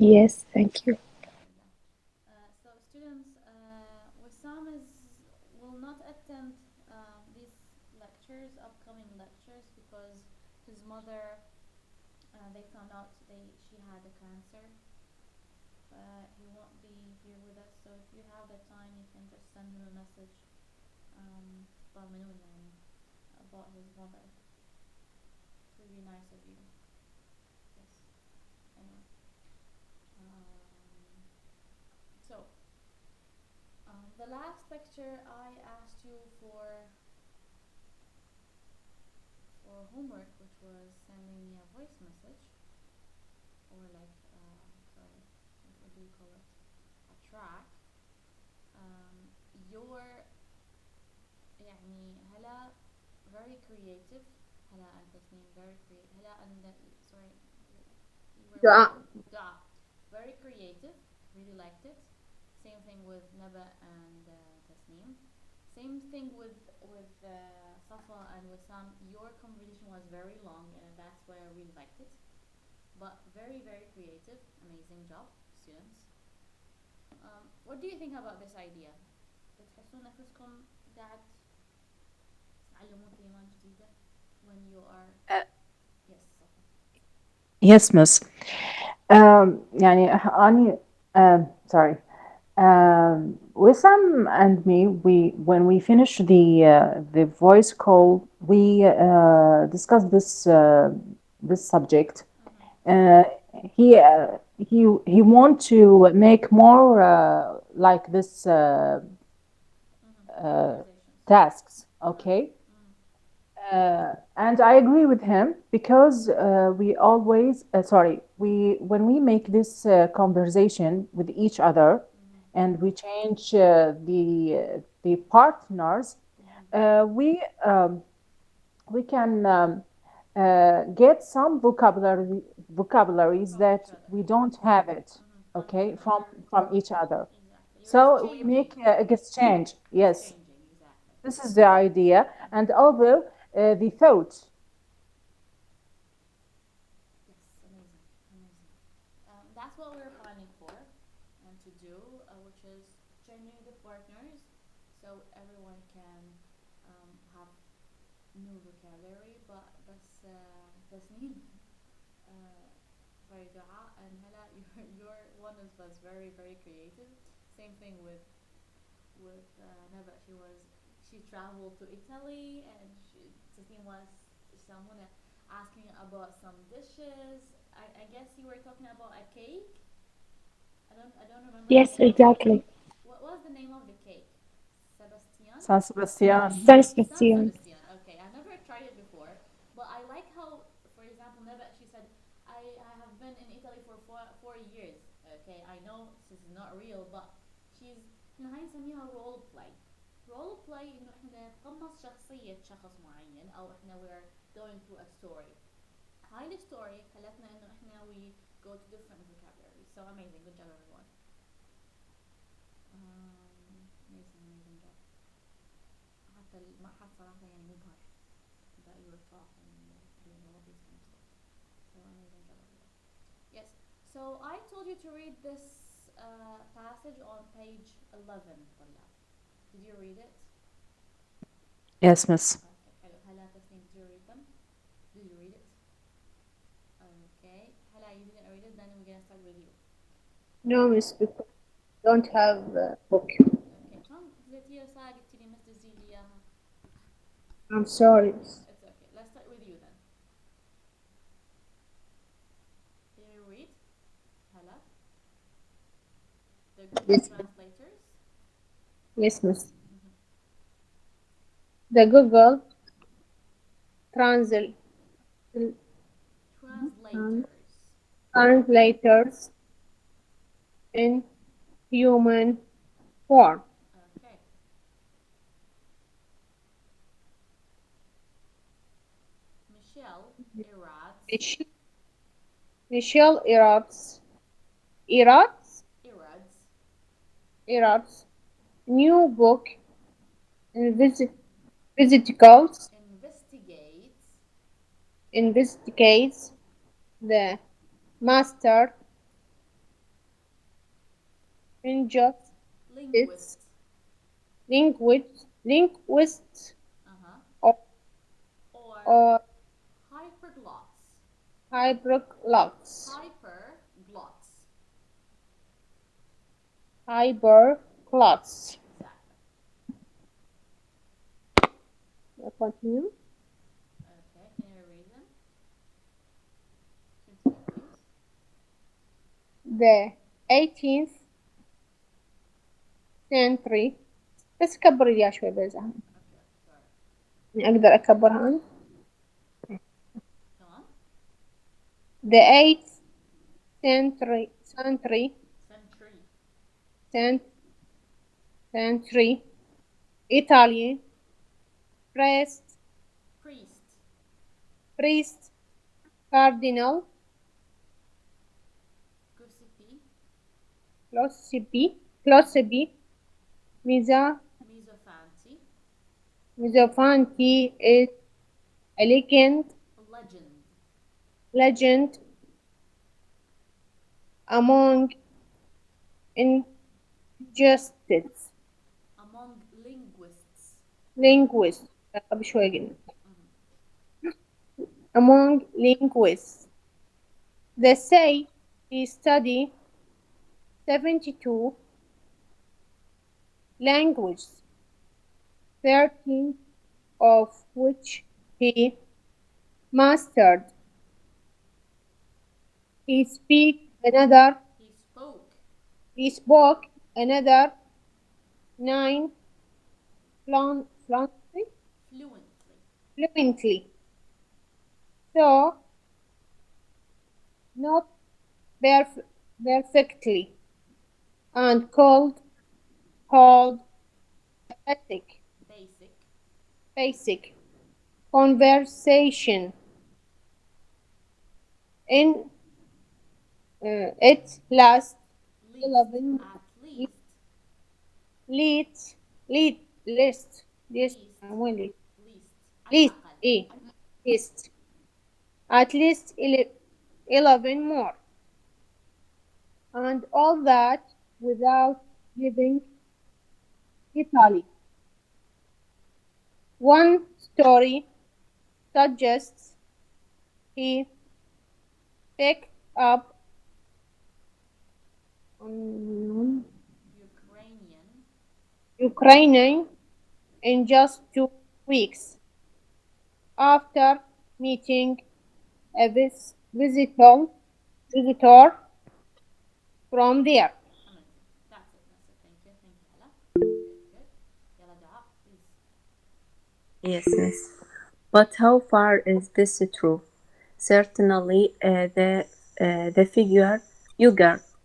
Yes, thank you. Alhamdulillah. So students, Wissam will not attend these lectures, upcoming lectures, because his mother, they found out she had a cancer. He won't be here with us, so if you have the time, you can just send him a message. طمنونا يعني about his mother. It would be nice of you. Yes. Anyway. So the last lecture I asked you for homework, which was sending me a voice message, or like sorry, what do you call it? A track. Your يعني هلا very creative. هلا and Tasneem very creative. هلا and sorry, you were with دعاء. Dua. Very creative. Really liked it. Same thing with Naba and Tasneem. Same thing with Safa and Wissam. Your conversation was very long, and that's why I really liked it. But very very creative. Amazing job, students. What do you think about this idea? بتحسون نفسكم قاعد تتعلمون كلمات جديدة when you are yes صفا. Yes, miss. يعني أني sorry. Wissam and me, we when we finished the voice call, we discussed this subject. Mm-hmm. Uh, he want to make more like this uh, Conversations. tasks. Right. Okay. Mm. And I agree with him because we always, sorry, we when we make this conversation with each other Mm-hmm. and we change the partners, Mm-hmm. we can get some vocabularies From each that other. we don't have it, Mm-hmm. From each okay, other. from each other. Exactly. You're So we exchanging. make exchange. Yes, Exchanging. Exactly. this is the idea, and Mm-hmm. although the thought. Yes. Amazing. Amazing. That's what we're planning for and to do, which is changing the partners so everyone can have new vocabulary. But Tasneem, sorry, Dua and Hala, you're one of us very very creative. Same thing with Naba. She traveled to Italy, and Tasneem was someone asking about some dishes. I guess you were talking about a cake. I don't remember the Yes, name of the cake. exactly. What was the name of the cake? Sebastian? San Sebastian. San San Sebastian. Sebastian. Okay, I never tried it before, but I like how, for example, Neba, she said, I have been in Italy for 4 years. Okay, I know this is not real, but she's احنا هاي نسميها role play. Role play انه احنا نتقمص شخصية شخص معين او احنا we're going through a story. هاي الستوري خلتنا انه احنا we go to different vocabularies. So amazing, good job everyone. Amazing, amazing job. حتى المعهد صراحة يعني مبهر that you were talking and you're doing all these kind of stuff. So amazing job everyone. Yes. So I told you to read this passage on page 11, طلاب. Did you read it? Yes, miss. Okay, حلو. هلا تسنيم, did you read them? Did you read it? Okay. هلا, you didn't read it, then we're gonna start with you. No, miss, because I don't have a book. Okay. شلون زيتيها ساعة قلتي لي ما تدزي لي اياها. I'm sorry. It's okay. Let's start with you then. Can you read? هلا. The Google Yes, Translators. yes, miss. Mm-hmm. The Google Translate Translators. translators in human form. Okay. Michelle Irad's Mich- Michelle Irad's Irad's Irad's new book invisi- Visicals investigates investigates the master injustice, Linguist. linguists, Uh-huh. or, Or or hyperglots. hyperglots. Hyperglots. Hyperglots. Exactly. Continue. Okay, can you erase them? Continue, please. The 18th century. بس كبر لي شوي بزعل. Okay, sorry. أقدر أكبرها أنا. Come on. The 8th century Century. cent- century Italian priest Priest. priest Cardinal Giuseppe. Giuseppe Misa Misofanti. Misofanti is a Legend. legend among injustice Among linguists. linguists قبل شوي قلنا Mhm. among linguists. They say he studied 72 languages, 13 of which he mastered. He speak another He spoke he spoke another 9 fluently. fluently. Fluently. So not perfectly and called basic Basic. basic conversation in its last Least. 11 At least. lead list Least. وين lead Least. على list الأقل. ايه list at least 11 more and all that without leaving Italy. One story suggests he picked up on Ukrainian. Ukrainian in just 2 weeks after meeting a visitor from there. Amazing. That's it. That's it. Thank you. Thank you, Ella. Good, good. يلا دعاء, please. Yes, yes. But how far is this true? Certainly, the figure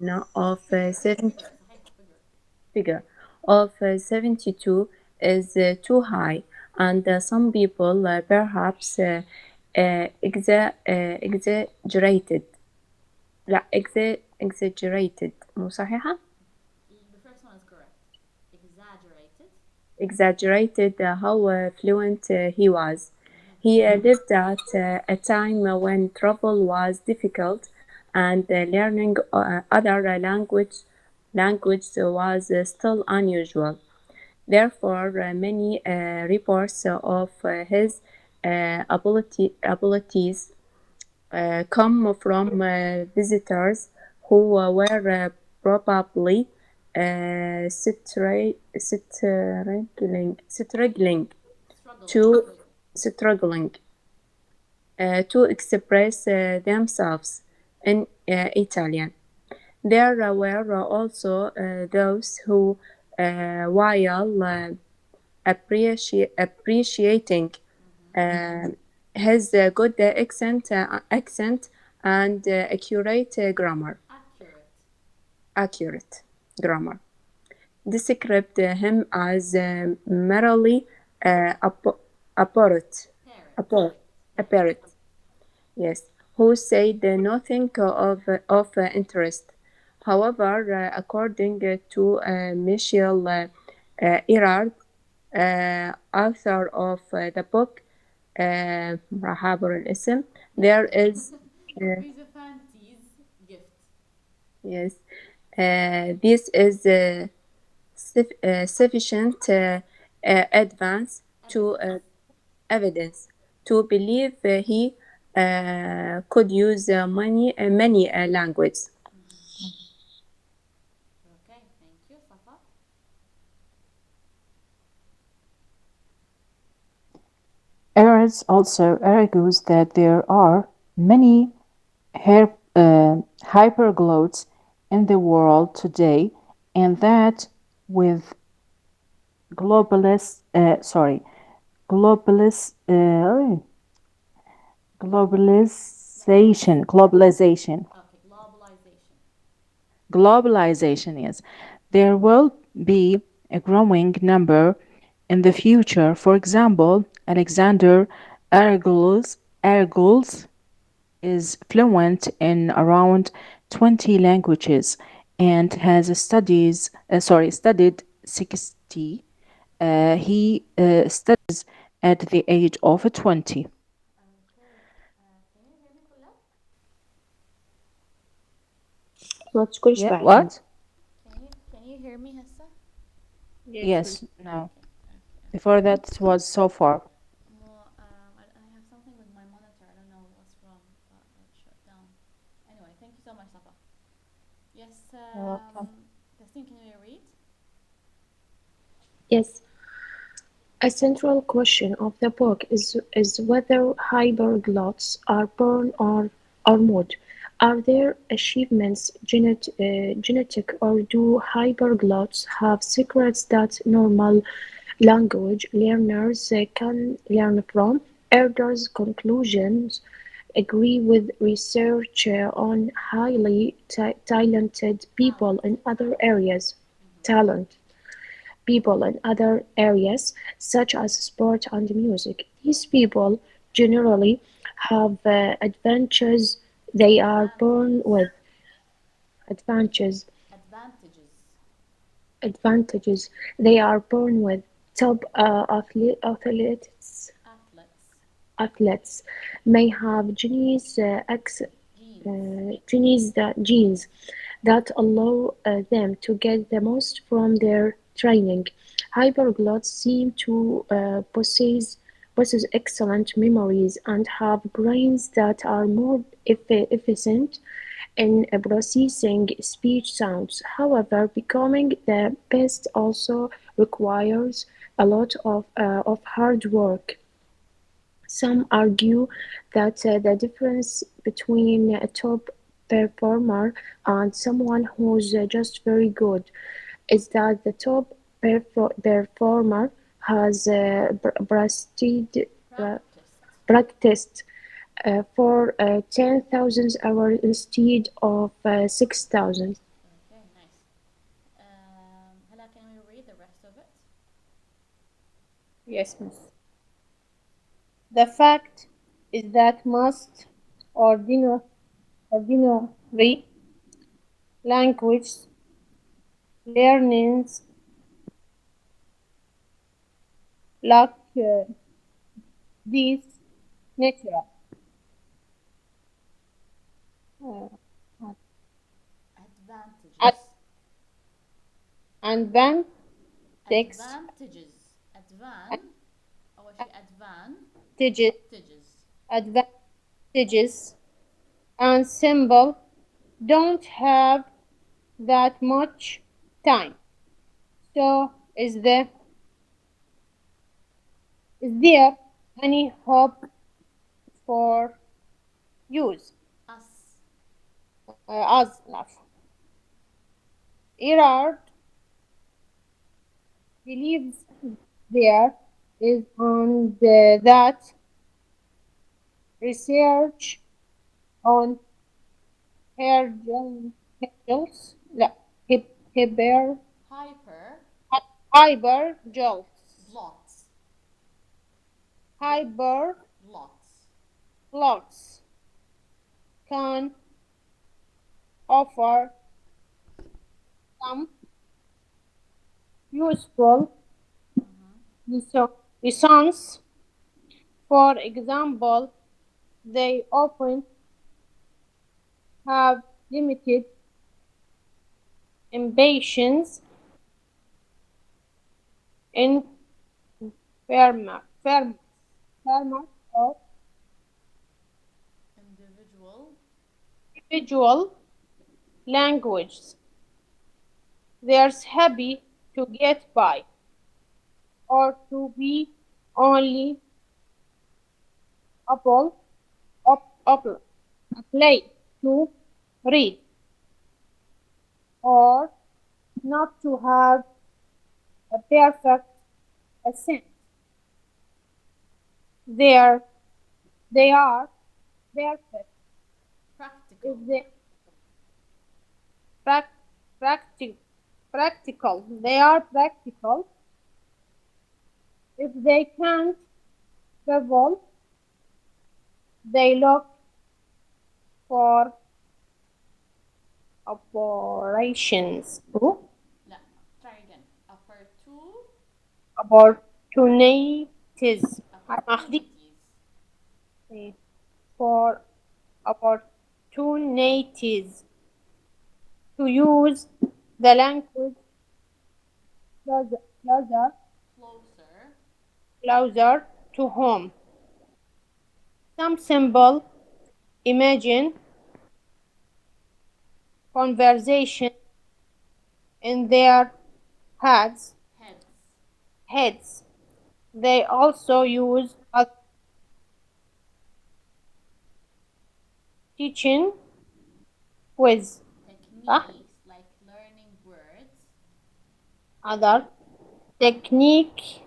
no, of Figure. 70 Figure. صحيح. Figure. figure of 72 is too high, and some people perhaps exaggerated. لا exaggerated مو صحيحة؟ The first one is correct. Exaggerated. Exaggerated how fluent he was. He lived at a time when travel was difficult and learning other language was still unusual. Therefore, many reports of his abilities come from visitors who were probably Struggling. to Struggling. struggling to express themselves in Italian. There were also those who, while appreciating uh, his good accent and Accurate. accurate grammar, described him as merely apparent, Parrot. apparent, Parrot. apparent, yes, who said nothing of interest. However, according to Michel Erard, author of the book محابر الاسم, there is uh, Misofanti's gift. yes, This is sufficient advance to evidence to believe he could use many languages. Mm-hmm. Okay, thank you, Safa. Eretz also argues that there are many hyperglotts in the world today, and that with globalist, globalist, Okay, globalization. globalization is there will be a growing number in the future. For example, Alexander Argos is fluent in around 20 languages and has studied 60. He studies at the age of 20. Okay, can you hear me, Colette? ما تشكرش Yeah, بعدين. what? Can you hear me, Hessa? Yes, Yes, miss. no. Okay, okay, okay. Before that was so far. Well, I have something with my monitor. I don't know what's wrong, but it shut down. Anyway, thank you so much, Safa. Yes, You're welcome. Testing, can you read? Yes, a central question of the book is whether hyperglotts are born or made. Are their achievements genetic, or do hyperglotts have secrets that normal language learners can learn from? Erdős conclusions agree with research on highly talented people in Talented. other areas. Mm-hmm. Talent people in other areas such as sport and music. These people generally have advantages they are born Advantages. with. Advantages, Advantages. advantages they are born with. Top Athletes. athletes may have Genes. genes that allow them to get the most from their training. Hyperglotts seem to possess excellent memories and have brains that are more efficient in processing speech sounds. However, becoming the best also requires a lot of hard work. Some argue that the difference between a top performer and someone who's just very good is that the top performer has Practiced. practiced for 10,000 hours instead of 6,000. Okay, nice. Hala, can we read the rest of it? Yes, miss. The fact is that most ordinary language learnings lack these natural uh, ad- Advantages. advantages Advantages. أول شيء advantages advantages. advantages and symbol don't have that much time. So is there any hope for use Us. as enough? Erard believes there is and that research on hydrogels لا hyper Hyper. hypergels Glots. hyperglots Glots. can offer some useful Mm-hmm. lessons. For example, they often have limited impatience, infirmity, or Individual. individual languages. There's happy to get by or to be only able, able, play to read or not to have a perfect accent. They're, they are perfect if Practical. they prac- practi- practical. They are practical if they can't travel. They look for operations. لا. Try again. Upper two. Opportunities. Opportunities. For opportunities to use the language closer, closer, Closer. closer to home. Some simple imagine conversation in their heads. Heads. Heads. They also use a teaching quiz. Techniques like learning words. Other technique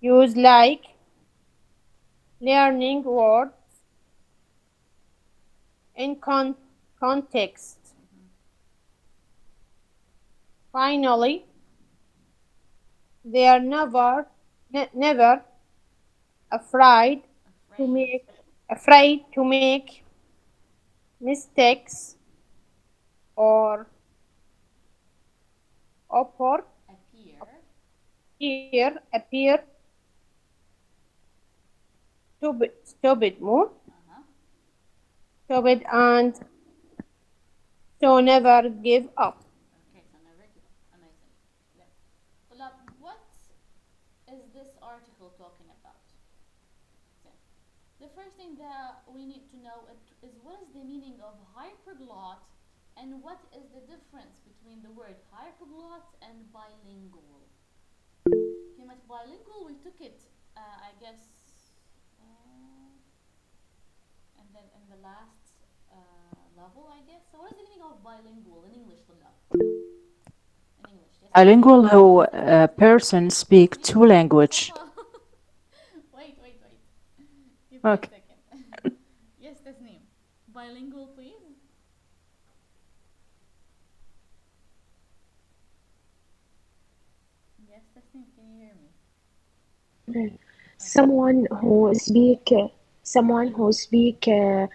use like learning words in context. Finally, they are never afraid to Afraid. make mistakes or appear Appear. appear stupid more Uh-huh. stupid and so never give up. Okay, so never give up. Amazing. Yeah. طلاب, what is this article talking about? So, the first thing that we need to know is what is the meaning of hyperglot and what is the difference between the word hyperglot and bilingual. كلمة bilingual we took it I guess and then in the last level I guess. So what is the meaning of bilingual in English طلاب? In English, yes. Bilingual who a person speak two language. Wait. Give me a Okay. second. Yes, Tasneem. Bilingual, please. Yes, Tasneem, can you hear me? Okay. Someone who speak uh,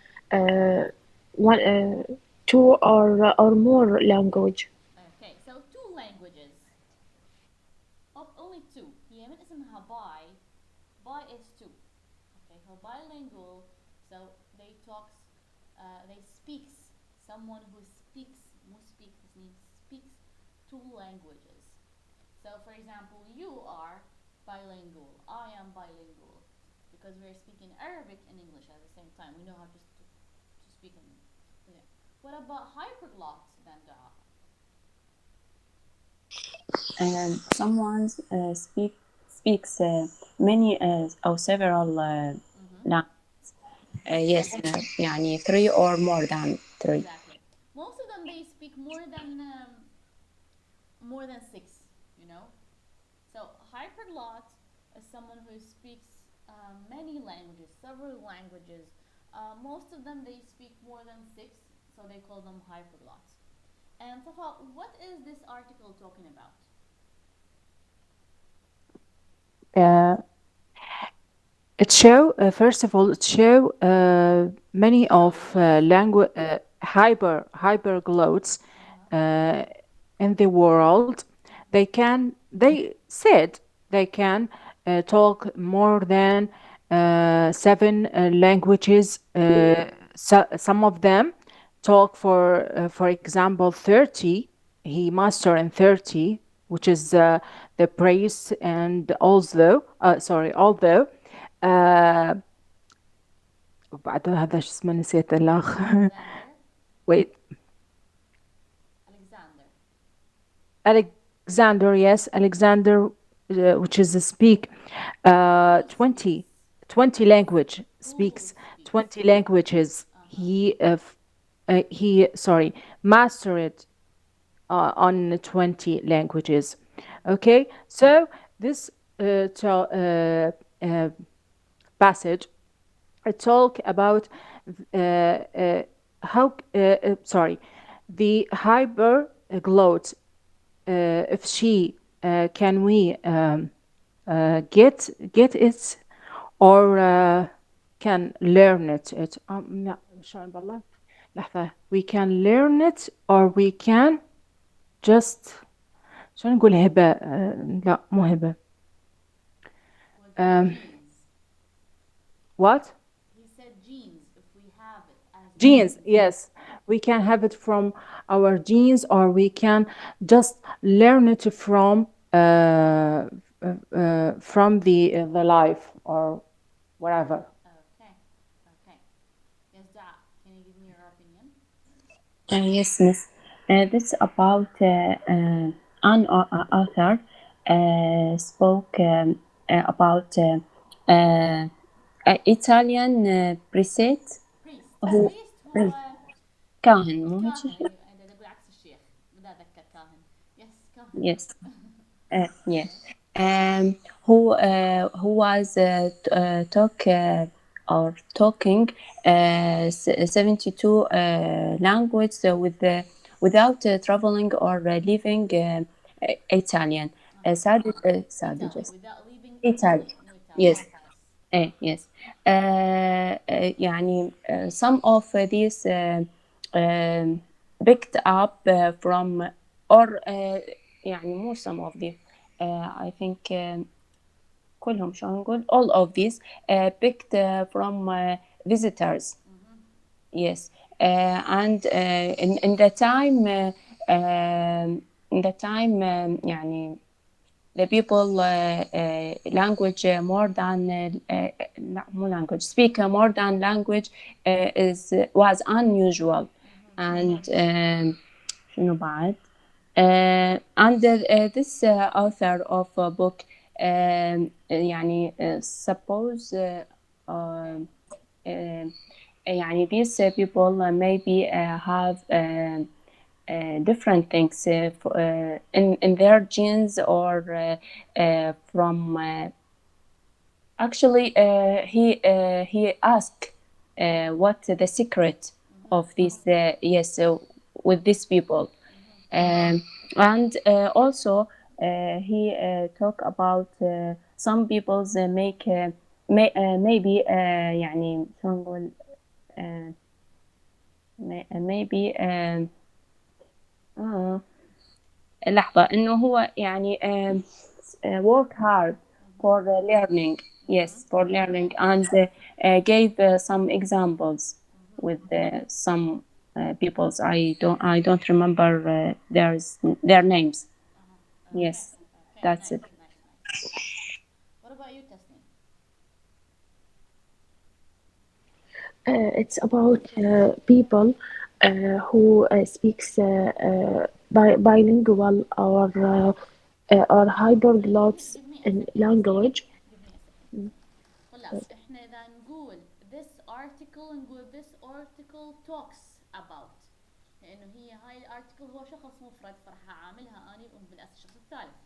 one two or more language. Okay, so two languages. Only two. هي من اسمها bi is two. Okay, so bilingual. So they speaks. Someone who speaks, مو speak Tasneem, speaks two languages. So, for example, you are bilingual. I am bilingual because we're speaking Arabic and English at the same time. We know how to speak in. Yeah. What about hyperglots then, Dua? Someone speaks many or several languages. Yes, يعني three or more than three. Exactly. Most of them they speak more than six. You know. So hyperglot is someone who speaks many languages, several languages. Most of them they speak more than six, so they call them hyperglots. And Safa, what is this article talking about? Uh, it show first of all it show many of language hyperglots uh, in the world. They said they can talk more than seven languages. Some of them talk for example 30. he mastered in 30, which is the praise. And although uh, وبعدها هذا شو اسمه نسيت الأخ. wait, Alexander. Alexander, yes, Alexander, which is a speak 20 language speaks, 20 languages. He mastered on 20 languages. Okay, so this passage talk about uh, uh, how the hyperglotte, if she can we get it, or can learn it. لا مش عارف والله. لحظة, we can learn it or we can just شو نقول هبة لا مو هبة. Genes. What? He said genes. If we have it as Genes, yes. We can have it from our genes, or we can just learn it from the life or whatever. Okay. Okay. Yes, Da. Can you give me your opinion? Yes, Miss. This about an author spoke about Italian priest Priest. who Priest هو كاهن مو هيك كاهن. شيء؟ أيوة. ده بالعكس الشيخ. بدي أذكر كاهن. Yes, كاهن. Yes. Yes. Who was talking 72 languages without traveling or leaving Italian. Italy. Just Without leaving Italy. Italy. No Italy. Yes. Yes. Yes. يعني some of these picked up from or يعني مو some of these I think كلهم شو نقول all of these picked from visitors. Yes. And in the time يعني the people language more than لا مو language speak more than language was unusual. And شنو بعد and this author of a book يعني suppose يعني these people maybe have different things in their genes or from actually he asked what the secret of this yes with these people. And also he talk about some people's make maybe يعني شو نقول maybe لحظة إنه هو يعني work hard for learning. Yes, for learning, and gave some examples with some peoples. I don't remember their names. Yes, Okay. that's Nice. it. Nice. What about you, Tasneem? It's about people who speaks bilingual or hyperglots Give me a in second, Tasneem. language. Give me a second. خلاص احنا اذا نقول this article نقول this article talks about، لانه هي هاي الارتكل هو شخص مفرد فراح اعاملها اني بالاسم الشخص الثالث.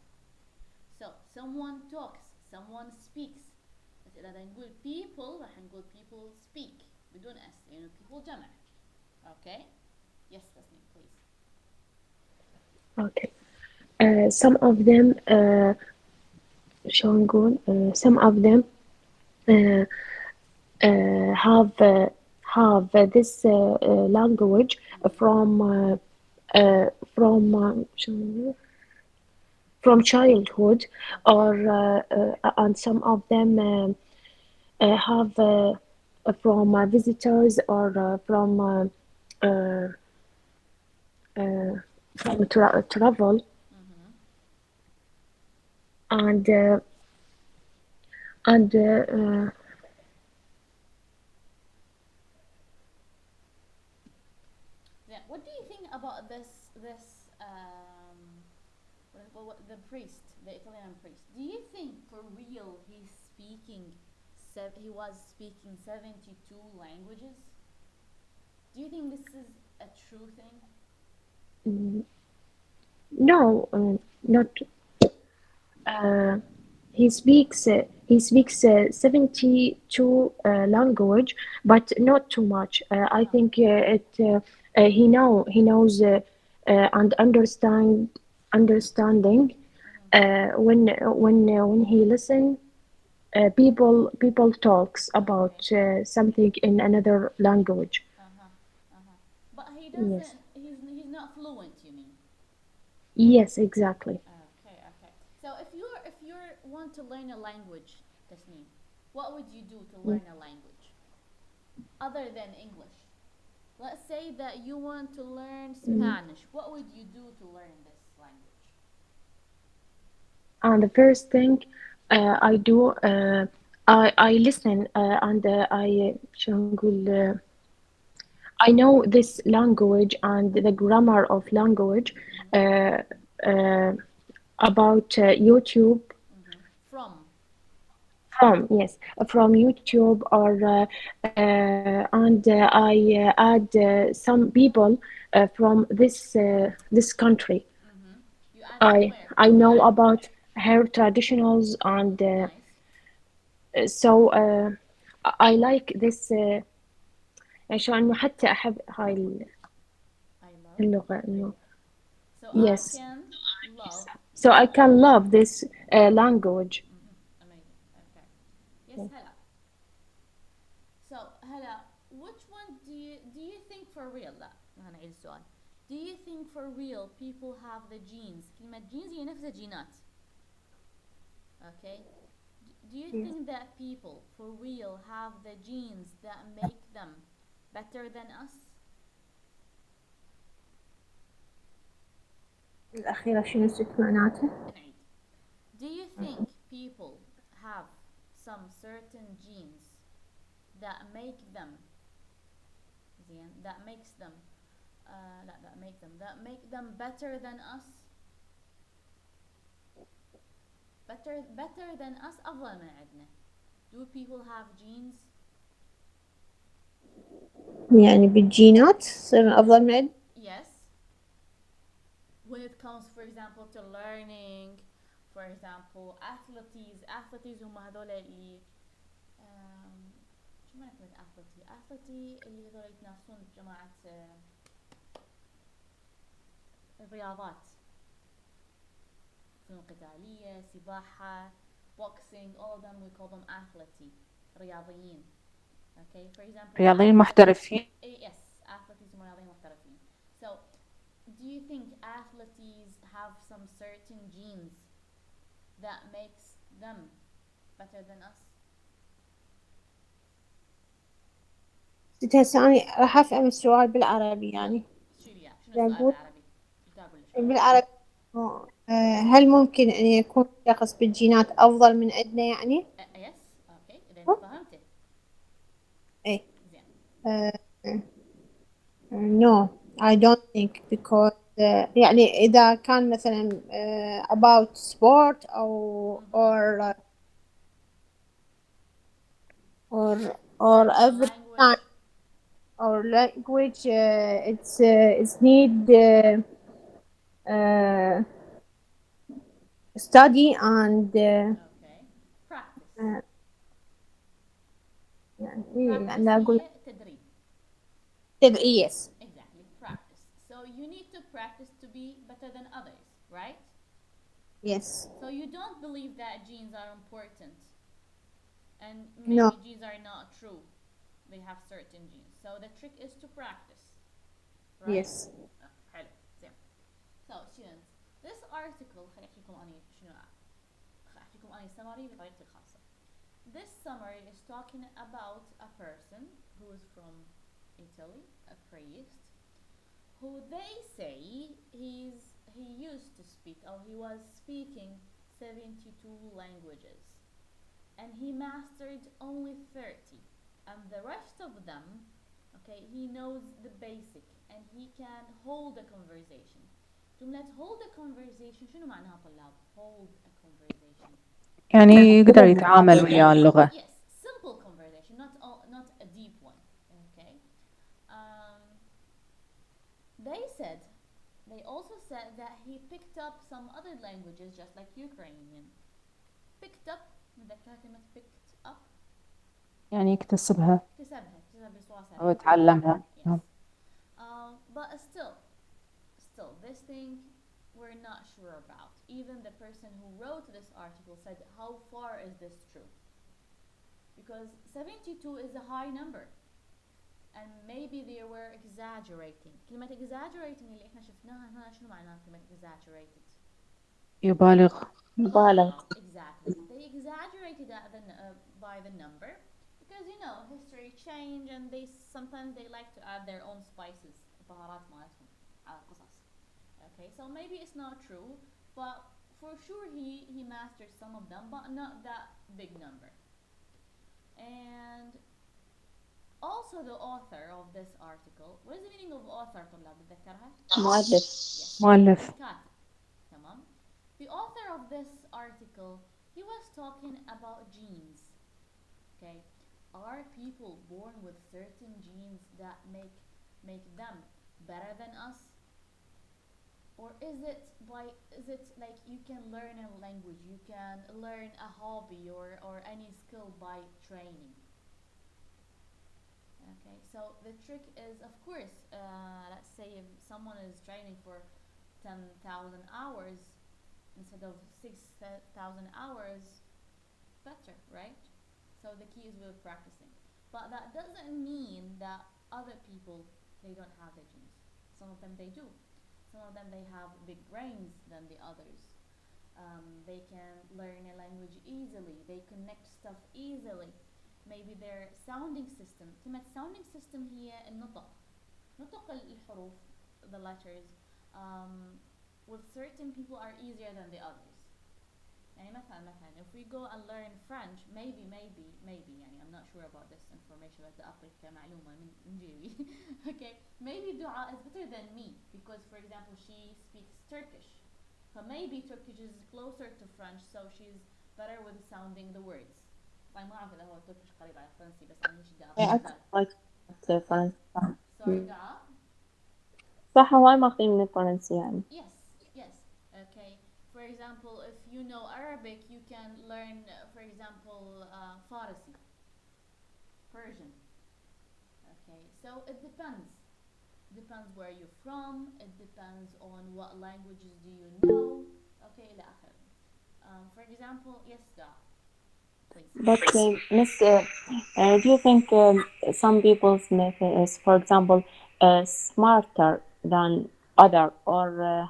So someone talks, someone speaks. بس اذا نقول people راح نقول people speak بدون اس لانه people جمع. Okay? Yes, Tasneem, please. Okay. Some of them شو نقول some of them uh, have this language شو نقول from childhood, or and some of them have from visitors, or from from travel Mm-hmm. and and Yeah. What do you think about this the priest, the Italian priest? Do you think for real he was speaking 72 languages? Do you think this is a true thing? mm, no, not. Uh, he speaks 72 language, but not too much. I Uh-huh. think and understanding Mm-hmm. when he listen people talks about Okay. something in another language. Uh-huh. Uh-huh. But Yes, he's not fluent, you mean? yes, exactly. Okay, okay. So if you want to learn a language, Tasneem, what would you do to learn a language other than English? Let's say that you want to learn Mm. Spanish. What would you do to learn this language? And the first thing I do, I listen شو نقول I know this language and the grammar of language Mm-hmm. uh, uh, about YouTube Mm-hmm. From. from YouTube or and I add some people from this country. Mm-hmm. You add them I where? I know about hair traditionals and Nice. so I like this عشان إنه حتى أحب هاي I love. اللغة إنه So I yes can love so this I language. can love this language. Mm-hmm. Amazing. Okay. Yes, Hala. So Hala, which one do you think for real? لا هنعيد السؤال. Do you think for real people have the genes? كلمة genes هي نفسها جينات. Okay. Do you Yes. think that people for real have the genes that make them better than us? الأخيرة شنو ست معناته؟ نعيد. Do you think people have some certain genes that make them زين that makes them لا that make them better than us better than us أفضل من عندنا. Do people have genes? يعني بالجينات تصير أفضل من عندنا. Yes. When it comes for example to learning, for example athletes هم هذول اللي شو معنى كلمة athletي اللي هذول يتنافسون بجماعة الرياضات، فنون قتالية، سباحة، boxing, all of them we call them athletي، رياضيين. Okay, for example رياضيين محترفين. yes, athletes هم رياضيين محترفين. So do you think athletes have some certain genes that makes them better than us? ست هسه أنا راح أفهم السؤال بالعربي يلا يعني. شيلي شنو السؤال أقول بالعربي؟ كتاب ولا شنو؟ بالعربي هل ممكن أن يكون شخص بالجينات أفضل من عندنا يعني؟ يس اوكي اذا انت فهمته. إيه. زين. No, I don't think because يعني إذا كان مثلا about sport أو or or Learning a every language. time or language it's need uh, study and اوكي. Practice. يعني Practice لا أقول هي تدريب. yes Exactly, practice. So you need to practice to be better than others, right? yes So you don't believe that genes are important and no maybe genes are not true. They have certain genes. So the trick is to practice, right? yes حلو زين. So students, this article خليني احكيكم اني شنو احكيكم اني summary بطريقتي الخاصة. This summary is talking about a person who is from Italy, a priest, who they say he used to speak, or he was speaking 72 languages, and he mastered only 30, and the rest of them, okay, he knows the basic and he can hold a conversation. جملة hold a conversation شنو معناها طلاب؟ hold a conversation. يعني يعني يقدر كده يتعامل ويا اللغة. Yes, simple conversation, not a deep one. Okay. Um, they said, they also said that he picked up some other languages just like Ukrainian. Picked up, متذكرة كلمة picked up؟ يعني يكتسبها اكتسبها بصوصة. أو يتعلمها. Yes. But still, this thing we're not sure about. Even the person who wrote this article said, how far is this true? Because 72 is a high number. And maybe they were exaggerating. كلمة exaggerating اللي احنا شفناها هنا شنو معناها كلمة exaggerated؟ يبالغ. مبالغ. Exactly. They exaggerated by the number because history change, and sometimes they like to add their own spices. بهارات مالتهم على القصص. Okay, so maybe it's not true, but for sure he mastered some of them, but not that big number. And also the author of this article, what is the meaning of author طلاب تتذكرها؟ مؤلف. Yes. مؤلف. كاتب. تمام. The author of this article, he was talking about genes. Okay, are people born with certain genes that make them better than us? Or is it like you can learn a language, you can learn a hobby or any skill by training? Okay, so the trick is, of course, let's say if someone is training for 10,000 hours instead of 6,000 hours, better, right? So the key is with practicing. But that doesn't mean that other people, they don't have the genes. Some of them they do. Some of them they have big brains than the others. They can learn a language easily. They connect stuff easily. Maybe their sounding system. كلمة sounding system هي النطق. نطق الحروف, the letters, with certain people are easier than the others. يعني مثلا if we go and learn French, maybe يعني I'm not sure about this information, but أعطيك معلومة من جيبي. Okay, maybe Dua is better than me because, for example, she speaks Turkish. So maybe Turkish is closer to French, so she's better with sounding the words. طيب ما أعرف إذا هو Turkish قريب على فرنسي, بس أنا إيش إيه دعوة. أكثر فرنسي. Sorry, Dua. صح هواي ماخذين من الفرنسي يعني. Yes. Okay. For example, if you know Arabic, you can learn, for example, Farsi, Persian. Okay. So it depends. Depends where you're from. It depends on what languages do you know. Okay. إلى آخره. For example, yes, Da. Please. But Miss, do you think some people's method is, for example, smarter than other, or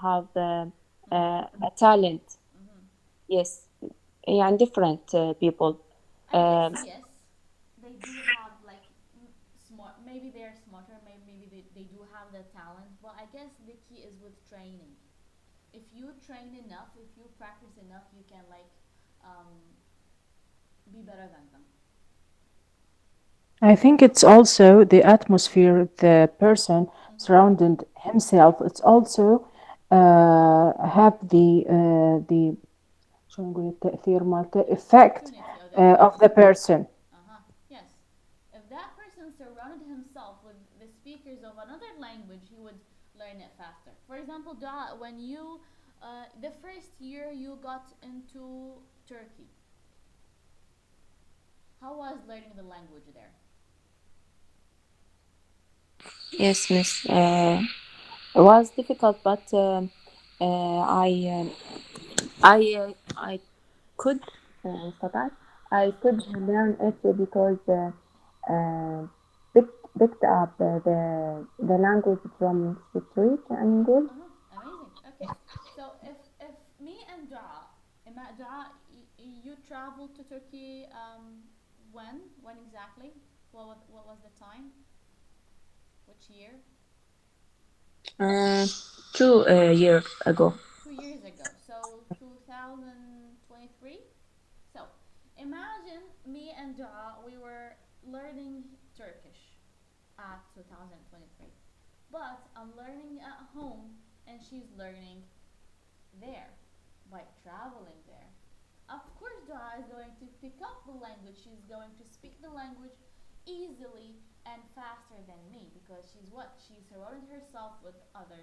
have a talent? Yes, يعني different people. I guess yes. They do have like smart. Maybe they're smarter. Maybe they do have the talent. But I guess the key is with training. If you train enough, if you practice enough, you can like um, be better than them. I think it's also the atmosphere, the person surrounding himself. It's also have the شو نقول التأثير مالته effect Opportunity of of the person. Yes. If that person surrounded himself with the speakers of another language, he would learn it faster. For example, Dua, when you the first year you got into Turkey, how was learning the language there? Yes, Miss. It was difficult, but I could استطعت I could learn it because picked up the language from the street and good. Amazing. Okay. So if me and Dua, you traveled to Turkey when exactly? What was the time? Which year? Uh, 2 years ago. 2 years ago, so 2023. So imagine me and Dua, we were learning Turkish at 2023, but I'm learning at home and she's learning there by traveling there. Of course, Dua is going to pick up the language. She's going to speak the language easily and faster than me because she's what? She's surrounded herself with other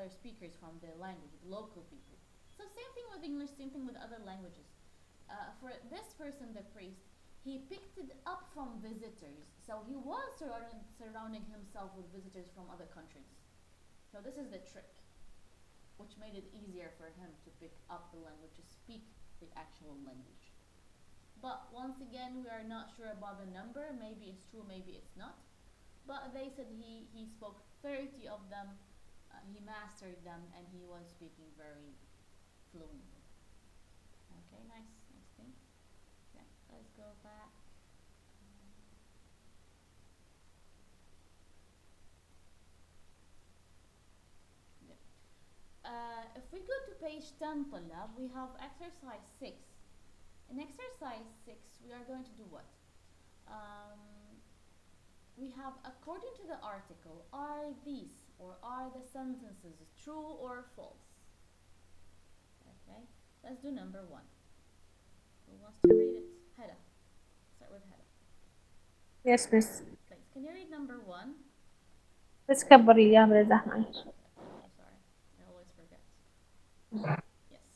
speakers from the language, with local people. So same thing with English, same thing with other languages. For this person, the priest, he picked it up from visitors. So he was surrounding himself with visitors from other countries. So this is the trick, which made it easier for him to pick up the language, to speak the actual language. But once again, we are not sure about the number. Maybe it's true, maybe it's not. But they said he spoke 30 of them, he mastered them, and he was speaking very fluently. Okay, nice thing. Okay, let's go back. If we go to page 10, طلاب, we have exercise 6. In exercise 6, we are going to do what? We have, according to the article, are these or are the sentences true or false? Okay, let's do number 1. Who wants to read it? Heda. Start with Heda. Yes, miss. Please, can you read number 1? بس كبري لي بلا زحمة. Okay, sorry, I always forget. Yes.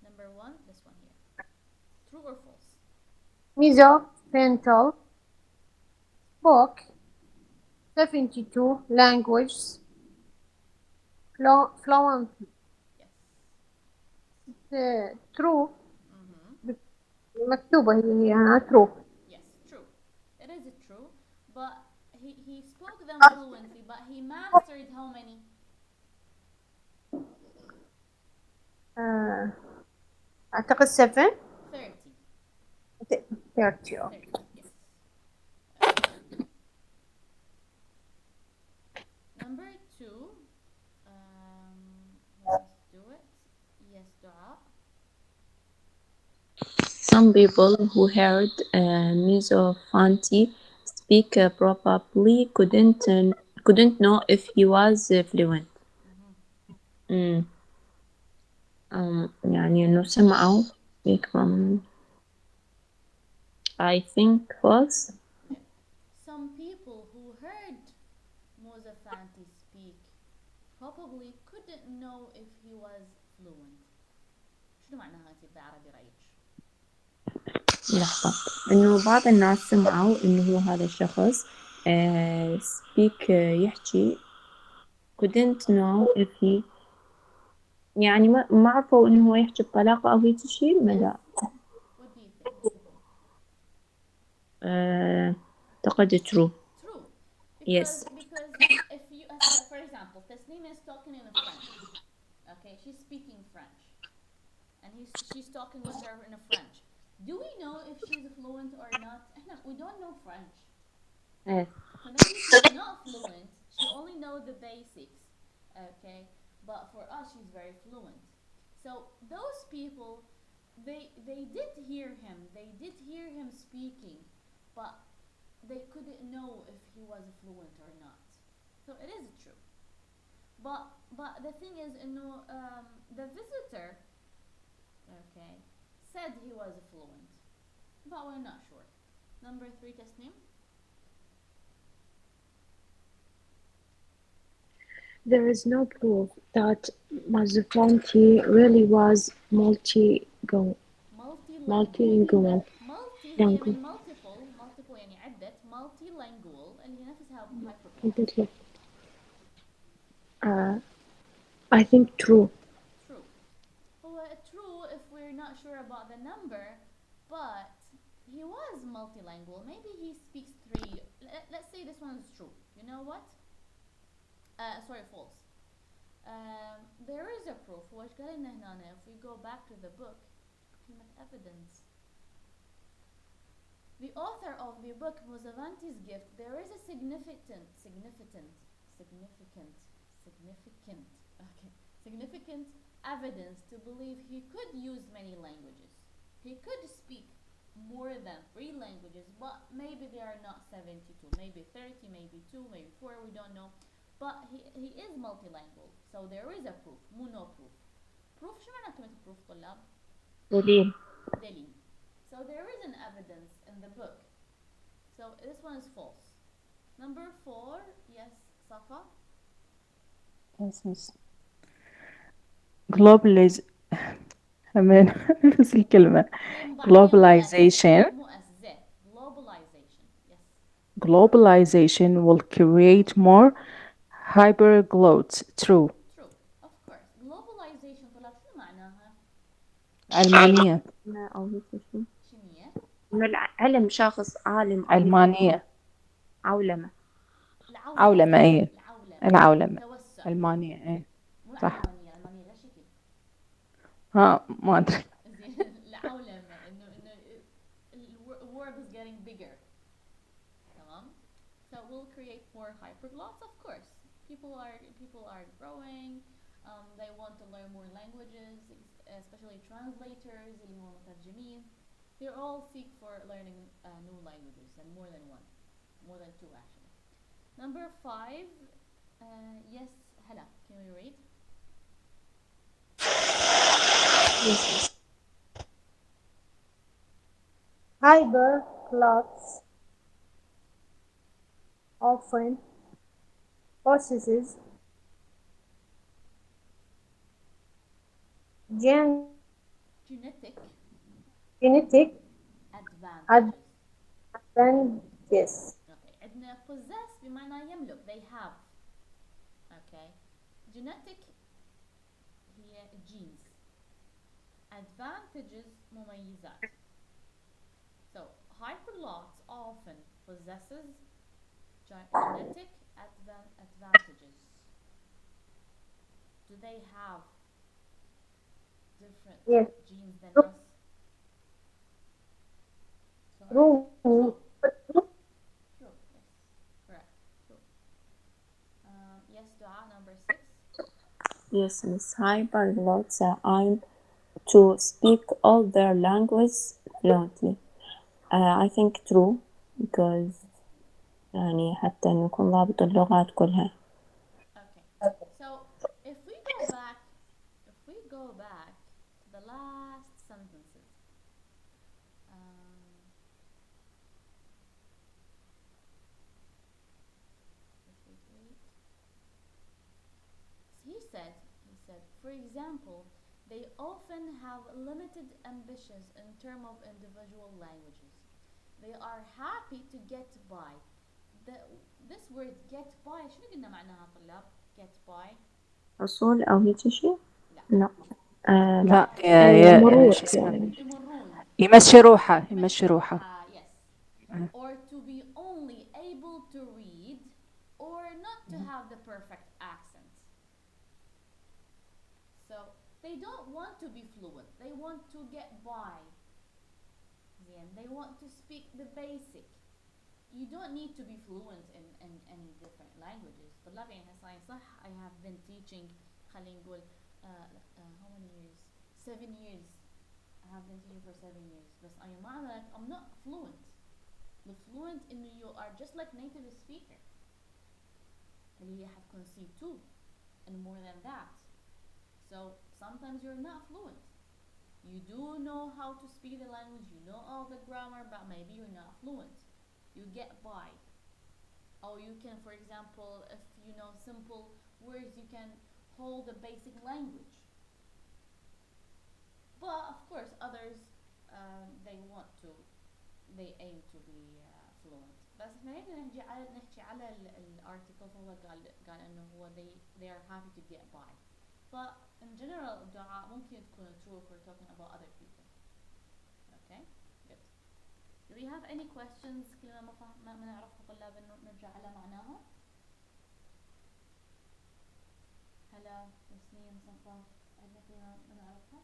Number 1, this one here. True or false? Mizo Pentel spoke 72 languages fluently. Yes. True. Mm-hmm. مكتوبة هي أنا true. Yes, true. It is true, but he spoke them fluently, but he mastered how many? أعتقد 7. 30. 30. 30, yes. Number 2, let's do it. Yes, Dua. Some people who heard Mizo Fanti speak probably couldn't know if he was fluent. Mm-hmm. يعني إنه سمعوا speak from I think false. Okay. Some people who heard Musa Fanti speak probably couldn't know if he was fluent. شنو معناها انت بالعربي رايك؟ لحظة إنه بعض الناس سمعوا إنه هو هذا الشخص speak يحكي couldn't know if he يعني ما عرفوا إنه هو يحكي بطلاقة أو هيك شيء ما لا. What do you think? أعتقد true. True. Yes. Because if you, for example, Tasneem is talking in French. Okay, she's speaking French, and she's talking with her in a French. Do we know if she's fluent or not? We don't know French. Yes. So maybe she's not fluent. She only knows the basics. Okay, but for us, she's very fluent. So those people, they did hear him. They did hear him speaking, but they couldn't know if he was fluent or not. So it is true. But the thing is, the visitor, okay, said he was fluent, but we're not sure. Number 3, Tasneem. There is no proof that Mazzucanti really was multilingual. multi هي من multiple يعني عدة multilingual اللي هي نفسها hyperlingual. I think true. True. هو true if we're not sure about the number, but he was multilingual. Maybe he speaks 3. Let's say this one is true. You know what? Sorry, false. There is a proof. واش قال لنا هنا if we go back to the book كلمة evidence. The author of the book Musavanti's Gift, there is a significant, significant, okay, significant evidence to believe he could use many languages. He could speak more than three languages, but maybe they are not 72, maybe 30, maybe two, maybe four, we don't know. But he is multilingual, so there is a proof, مو no proof. Proof شو معنى كلمة proof طلاب؟ دليل. دليل. So there is an evidence in the book. So this one is false. Number 4, yes, Safa. Yes, miss. Globaliz أمان بس الكلمة ميم بعدين globalization مو اس زي globalization. Yes. globalization will create more hyperglots. True. True. Of course. Globalization طلاب شو معناها؟ علمانية أو هيك شيء. شنو هي؟ إنه العلم شخص عالم أو علمانية عولمة. العولمة. عولمة إيه العولمة. العولمة توسع. علمانية إيه مو صح. علمانية، علمانية لا شكل. ها ما أدري. زين العولمة إنه the world is getting bigger. تمام. So we'll create more hyperglots, of course. People are growing. They want to learn more languages, especially translators, اللي هم مترجمين. They all seek for learning new languages and more than one, more than two actually. Number 5, yes, Hala, can we read? Yes. Hyperglots often possesses Genetic genetic advantages. advantages. Okay, عندنا possess بمعنى يملك, they have. Okay, genetic هي genes, advantages مميزات. So hyperglots often possesses genetic advantages. Do they have different Yes. genes than True. us? Sorry? True. True. True. Yes. Correct. True. Yes, Dua, number 6. Yes, Miss. Hyperglots aim to speak all their languages fluently. I think true because يعني حتى نكون ضابط اللغات كلها. Okay. So if we go back to the last sentences. He said, for example, they often have limited ambitions in terms of individual languages. They are happy to get by. This word get by شنو قلنا معناها طلاب؟ Get by. حصول أو هيك شيء؟ لا. لا. لا يا مرور شو اسمه يعني. يمرون. يمشي روحه يمشي روحه. Yes. Or to be only able to read or not to have the perfect accent. So they don't want to be fluent. They want to get by. They want to speak the basic. You don't need to be fluent in any different languages. طلاب يعني هسه صح I have been teaching خلينا نقول how many years? 7 years. I have been teaching for 7 years. بس أنا مع ذلك I'm not fluent. The fluent in you are just like native speaker. اللي هي حتكون C2 and more than that. So sometimes you're not fluent. You do know how to speak the language, you know all the grammar, but maybe you're not fluent. You get by. Or you can, for example, if you know simple words, you can hold the basic language. But of course, others they aim to be fluent. بس احنا هيك نحكي على الارتكل فهو قال انه هو they are happy to get by. But in general دعاء ممكن تكون true if we're talking about other people. Okay, good. Do we have any questions كلمة ما نعرفها طلاب إنه نرجع على معناها؟ هلا تسنيم صفا عندنا كلمة ما نعرفها؟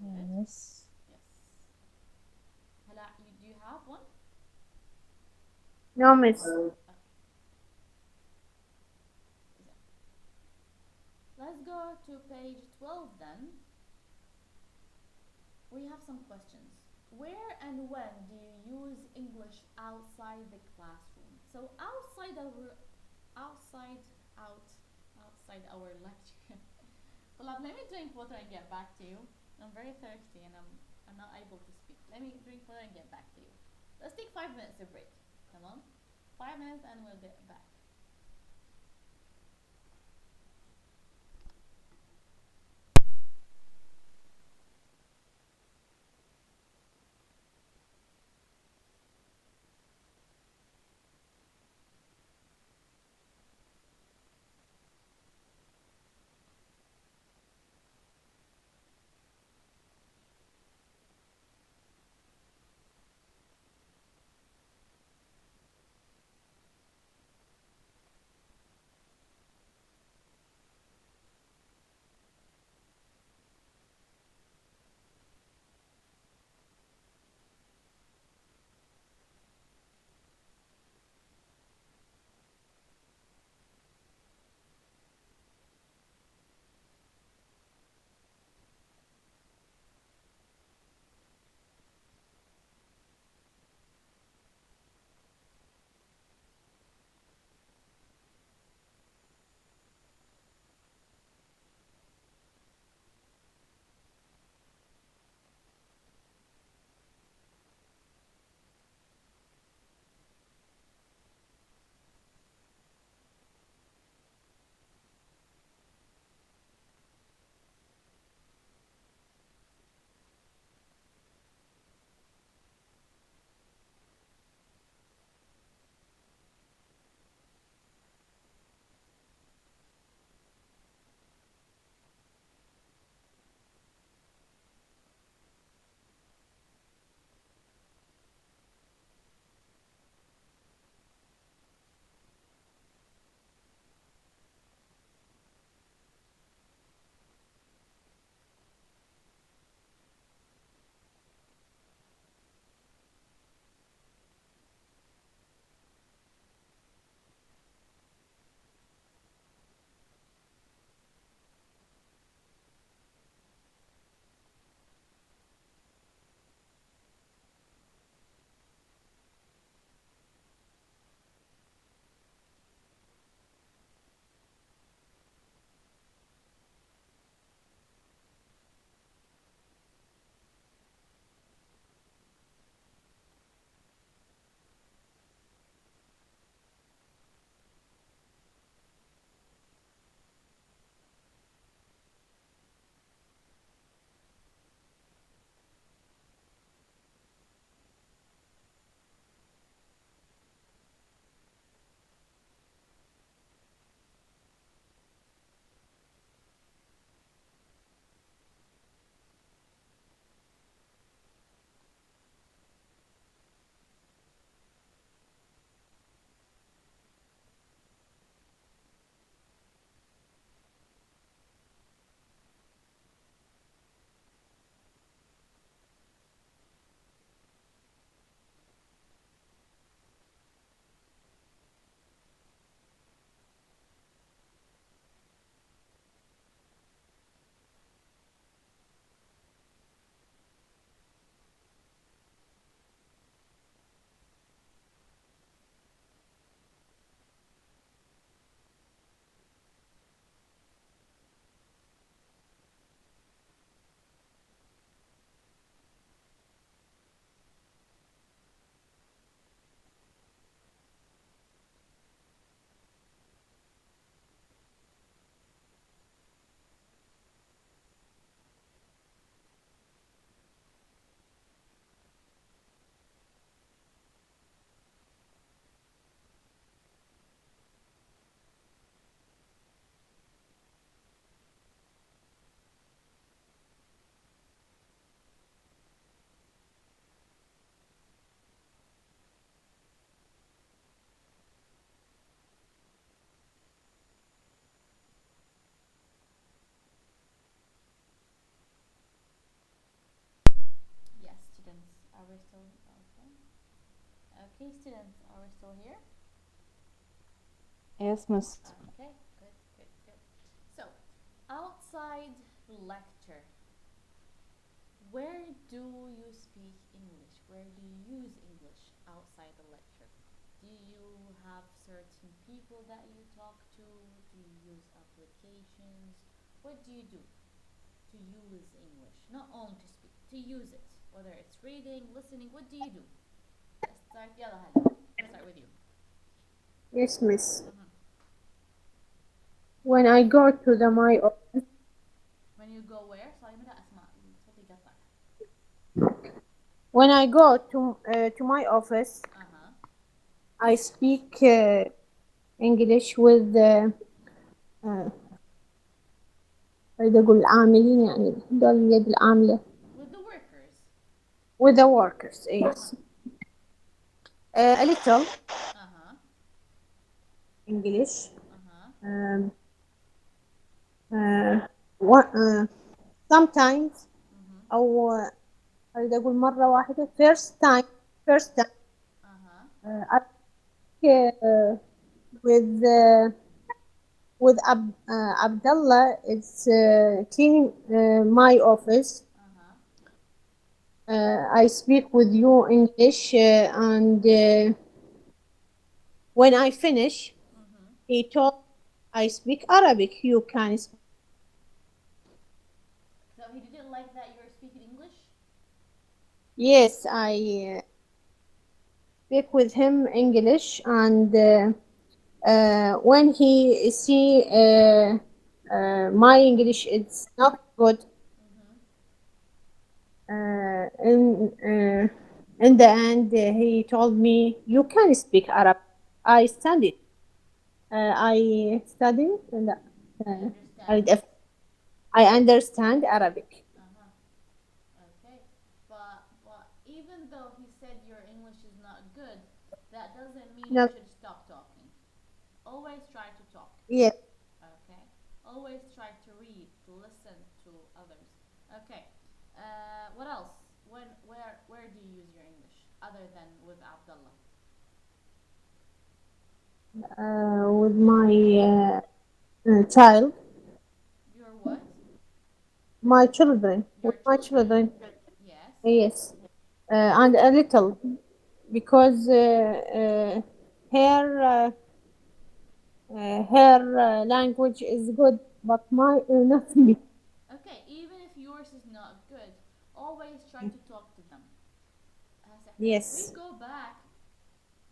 Yes. Yes. Hala, do you have one? No, miss. Okay. Let's go to page 12 then. We have some questions. Where and when do you use English outside the classroom? So outside out outside our lecture. Well, let me drink water and get back to you. I'm very thirsty and I'm not able to speak. Let me drink water and get back to you. Let's take 5 minutes of break. Come on. 5 minutes and we'll get back. we're still okay? Okay, students, are we still here? Yes, miss. Okay, good, good, good. So, outside lecture, where do you speak English? Where do you use English outside the lecture? Do you have certain people that you talk to? Do you use applications? What do you do to use English? Not only to speak, to use it. Whether it's reading, listening, what do you do? Let's start. Yalla Hala. Let's start with you. Yes, miss. Mhm. When I go to the my office, When you go where؟ sorry بدأ أسمع صوتي قطع. when I go to my office, Uh-huh. I speak English with آه، أريد أقول العاملين يعني دول اليد العاملة With the workers. with the workers. Yes, a little Uh-huh. English. Uh-huh. Um, what, sometimes Mm-hmm. أو أريد أقول مرة واحدة first time Uh-huh. I speak with Abdullah. It's cleaning my office. Uh-huh. I speak with you English, and when I finish, Mm-hmm. he told I speak Arabic. You can speak. So he didn't like that you're speaking English? Yes, I speak with him English, and when he see my English, it's not good. Mm-hmm. In the end, he told me, "You can speak Arabic." I studied. I study. لا, I uh, understand. I understand Arabic. Uh-huh. Okay. But even though he said your English is not good, that doesn't mean you No, should stop talking. Always try to talk. yes. Okay. Always try to read, to listen to others. Okay. What else? Where do you use your English other than with Abdullah? With my child, Your what? my children, Your with my children? children. Yes. Yes, and a little because her language is good, but my not me. Okay. Even if yours is not good, always try to talk to them. If we Yes, go back,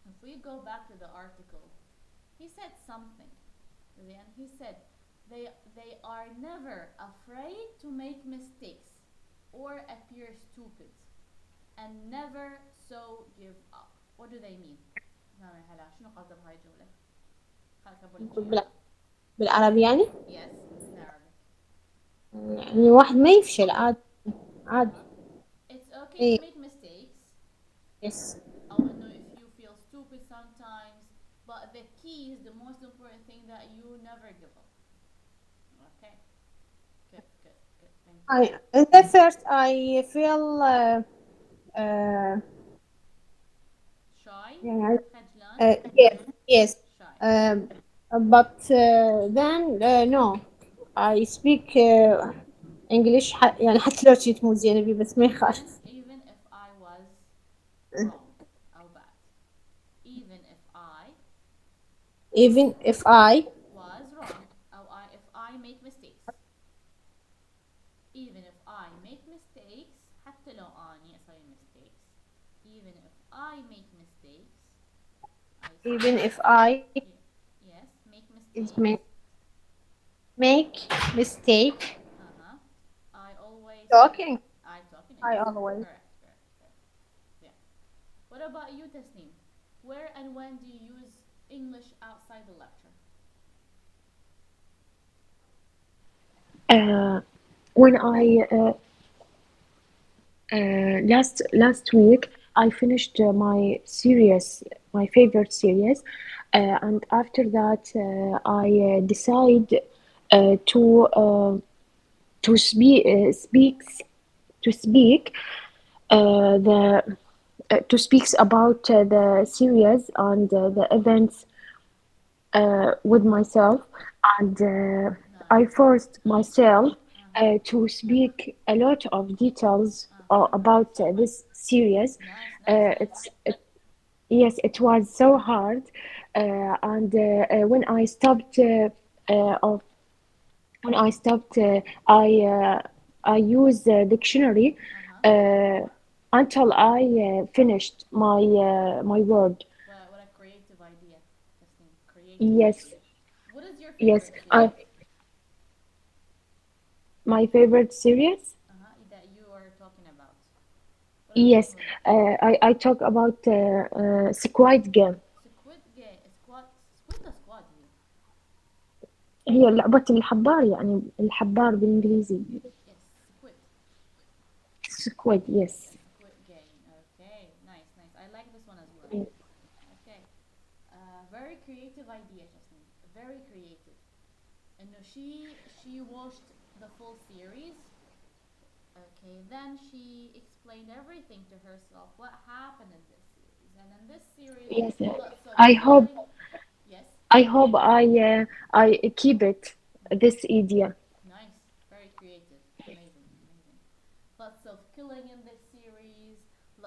if we go back to the article, he said something. Then he said they are never afraid to make mistakes or appear stupid and never so give up. What do they mean؟ نعم هلا شنو قصده بهاي الجملة؟ خليني أقول لك إياها. بالعربي يعني. Yes, in Arabic. يعني واحد ما يفشل عادي عادي. Uh-huh. It's okay to إيه. make mistakes. Yes. أو إنه if you feel stupid sometimes, but the key is the most important thing that you never give up. Okay. Good, good, good. Thank you. In the first I feel uh, Shy, يعني خجلان, yes, yes. shy. But then no, I speak English يعني حتى لو كنت مو زينة بيه بس ما يخالف. Even if I was wrong أو bad. Even Even if I was wrong أو if I make mistakes. Even if I make mistakes حتى لو أني أسوي mistakes. Even if I make mistakes I even say if I yes make is mistakes. make mistake Uh-huh. I always talking, I talk in I English. always Correct, correct, correct. Yeah. What about you, Tasneem? Where and when do you use English outside the lecture? When I last week I finished my favorite series, and after that I decide uh, to uh, to speak to speak the to speak about the series and the events with myself, and I Nice. forced myself Uh-huh. to speak a lot of details Uh-huh. about this series. Nice, nice, nice. It's Yes, it was so hard, and when I stopped of when I stopped, I used the dictionary Uh-huh. uh, until I finished my word. What a creative idea. Testing. Creative Yes, idea. What is your yes. favorite series? My favorite series. Uh-huh. That you are talking about. What is the name Yes, of it? I talk about Squid Game. Squid Game. Squad. Squid or Squad here? هي لعبة الحبار، يعني الحبار بالإنجليزي. Yes, Squid. Squid, yes. Squid Game. Okay. Nice, nice. I like this one as well. Okay. Very creative idea, Jasmine. Very creative. And she watched the full series. Okay, then she explained everything to herself what happened in this series. And in this series, Yes, lots of I hope killing. Yes, I hope I keep it this idea. nice, very creative, amazing, amazing. Lots of killing in this series,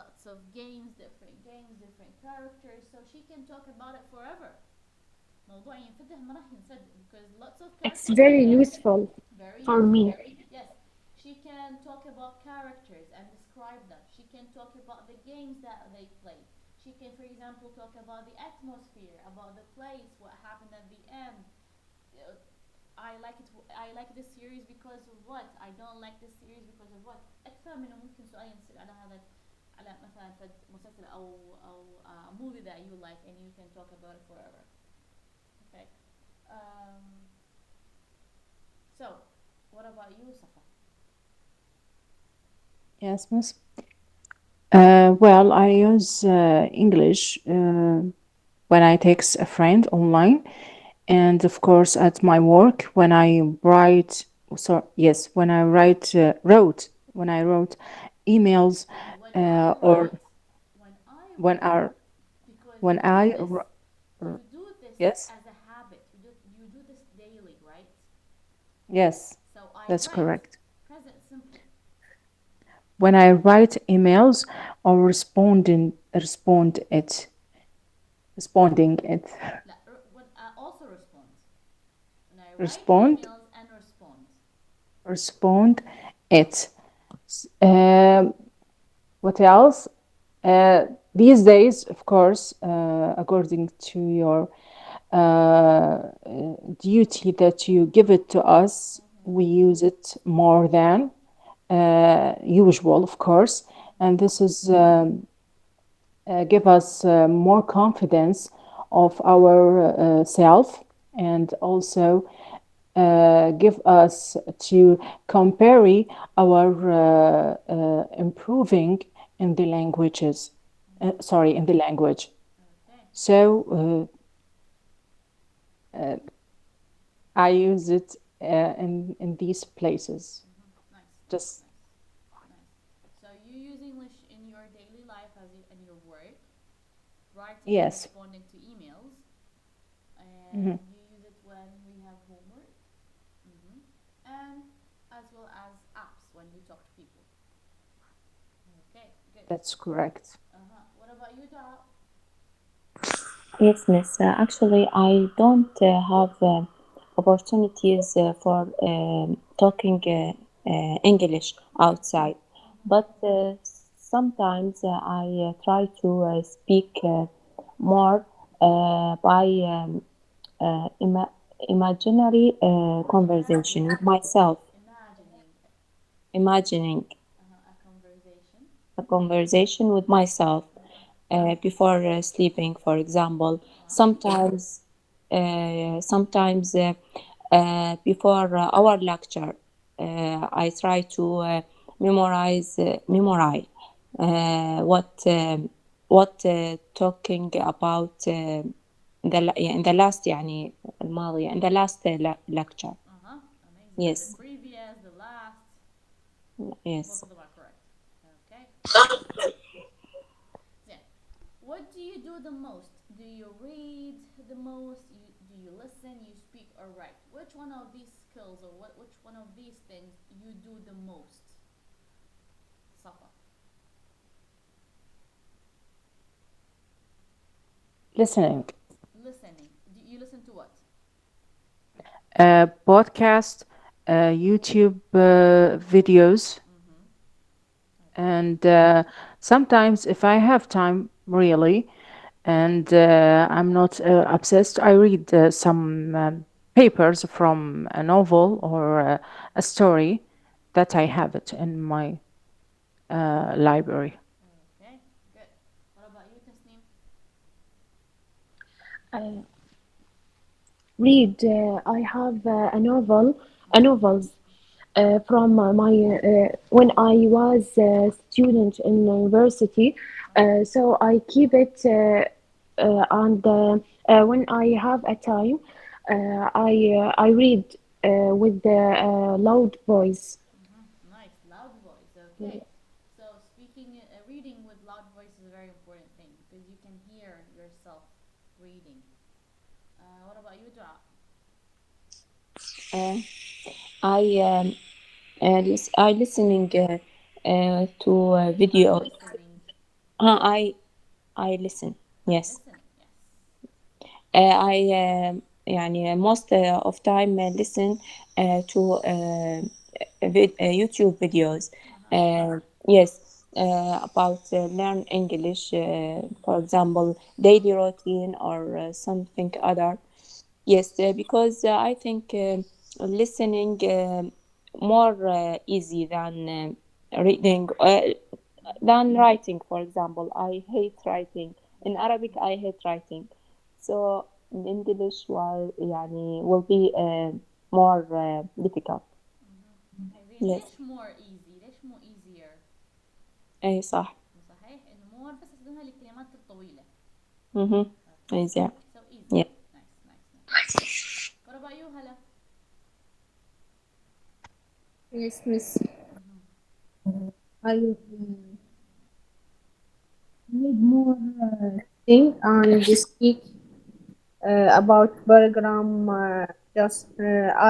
lots of games, different characters, so she can talk about it forever. موضوع ينفتح ما راح ينسد because lots of It's characters very different. useful Very for useful. me. Yes, she can talk about characters and describe them. She can talk about the games that they play. She can, for example, talk about the atmosphere, about the place, what happened at the end. Uh, I like it. I like this series because of what? I don't like this series because of what? أكثر من ممكن سؤال ينسأل على هذا على مثلا فد مسلسل أو movie that you like and you can talk about it forever. Okay. Um, so, what about you, Safa? Yes, miss. Well, I use English when I text a friend online, and of course at my work when I write. So yes, when I when I wrote emails, When I or write, when I when write, I because when I wr- r- you do this yes, as a habit. You do this daily, right? yes, So I that's write correct. present simple. When I write emails or responding it, لا, when I also respond. When I write respond emails and respond. respond it. Um, what else? These days, of course, according to your duty that you give it to us, we use it more than usual, of course, and this is give us more confidence of our self, and also give us to compare our improving in the languages. Sorry, in the language. Okay. So I use it in these places. Nice, nice, Just nice, nice. So you use English in your daily life as in your work, writing and yes. responding to emails, Mhm. and you use it when we have homework, and as well as apps when you talk to people. Okay, good. That's correct. What about you, Dara? Yes, miss. Actually, I don't have opportunities for talking English outside, but sometimes I try to speak more by imaginary conversation with myself, Imagining imagining a conversation. a conversation with myself before sleeping, for example. Nice. Sometimes before our lecture, I try to memorize what talking about in the last يعني الماضية in the last lecture. Amazing. The Yes, previous, the last, both yes. of them are correct. Okay. do the most? Do you read the most? Do you listen? You speak or write? Which one of these skills or which one of these things you do the most? Safa. Listening. Listening. Do you listen to what? Podcast, YouTube videos, and sometimes if I have time, really, and I'm not obsessed, I read some papers from a novel or a story that I have it in my library. Okay, good. What about you, Tasneem? Uh, read. I have a novels from my when I was a student in university. So I keep it and when I have a time, I read with the loud voice. Nice, loud voice. Okay. So speaking, reading with loud voice is a very important thing because you can hear yourself reading. What about you, Dua? Uh, I listening to I'm videos. listening. I listen. Yes. Listening, yes. I يعني most of time listen to YouTube videos. Uh-huh. Yes, about learn English, for example, daily routine or something other. Yes, because I think listening more easy than reading than writing. For example, I hate writing. In Arabic, I hate writing. So in English, يعني will be more difficult. عايزين Yes. ليش more easy ليش مو easier أي صح. صحيح انه more بس استخدمها للكلمات الطويلة. Mhm. Okay, Yeah. so easy. Yeah. Nice, nice, nice. What about you, Hala? Yes, Miss. I need more thing and speak about program just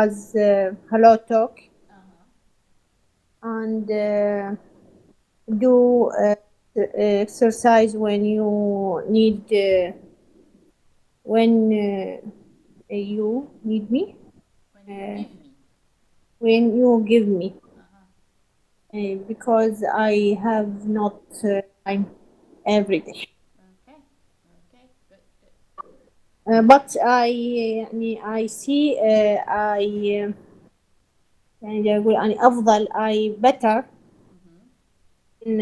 as hello talk Uh-huh. and do exercise when you need when you need me When you uh, give me. when you give me Uh-huh. because I have not time every day. Okay. Okay. Good. Good. But يعني I see I يعني أقول يعني أفضل I better Mm-hmm. in,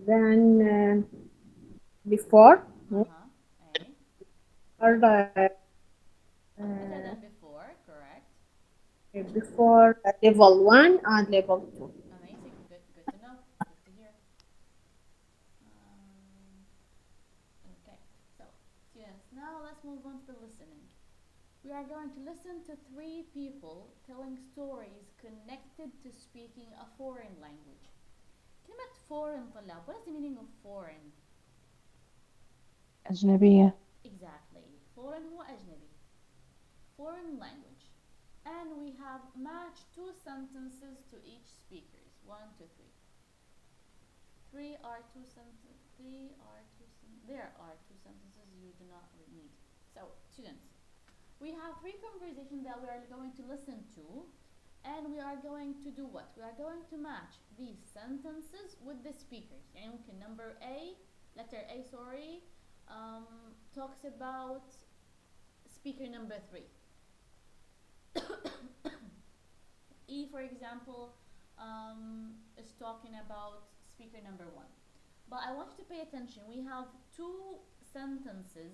than before Uh-huh. A. or Better uh, than before. Correct. before level 1 and level 2. Amazing. Good. Good to know. Good to hear. Okay. So, students, now let's move on to the listening. We are going to listen to three people telling stories connected to speaking a foreign language. كلمة foreign طلاب. What is the meaning of foreign? أجنبية. Exactly. Foreign هو أجنبي. Foreign language. And we have matched two sentences to each speakers. One, two, three. Three are two sentences. There are two sentences you do not need. So, students, we have three conversations that we are going to listen to, and we are going to do what? We are going to match these sentences with the speakers. يعني ممكن number A, letter A, sorry, talks about speaker number 3. E, for example, is talking about speaker number 1. But I want you to pay attention. We have sentences,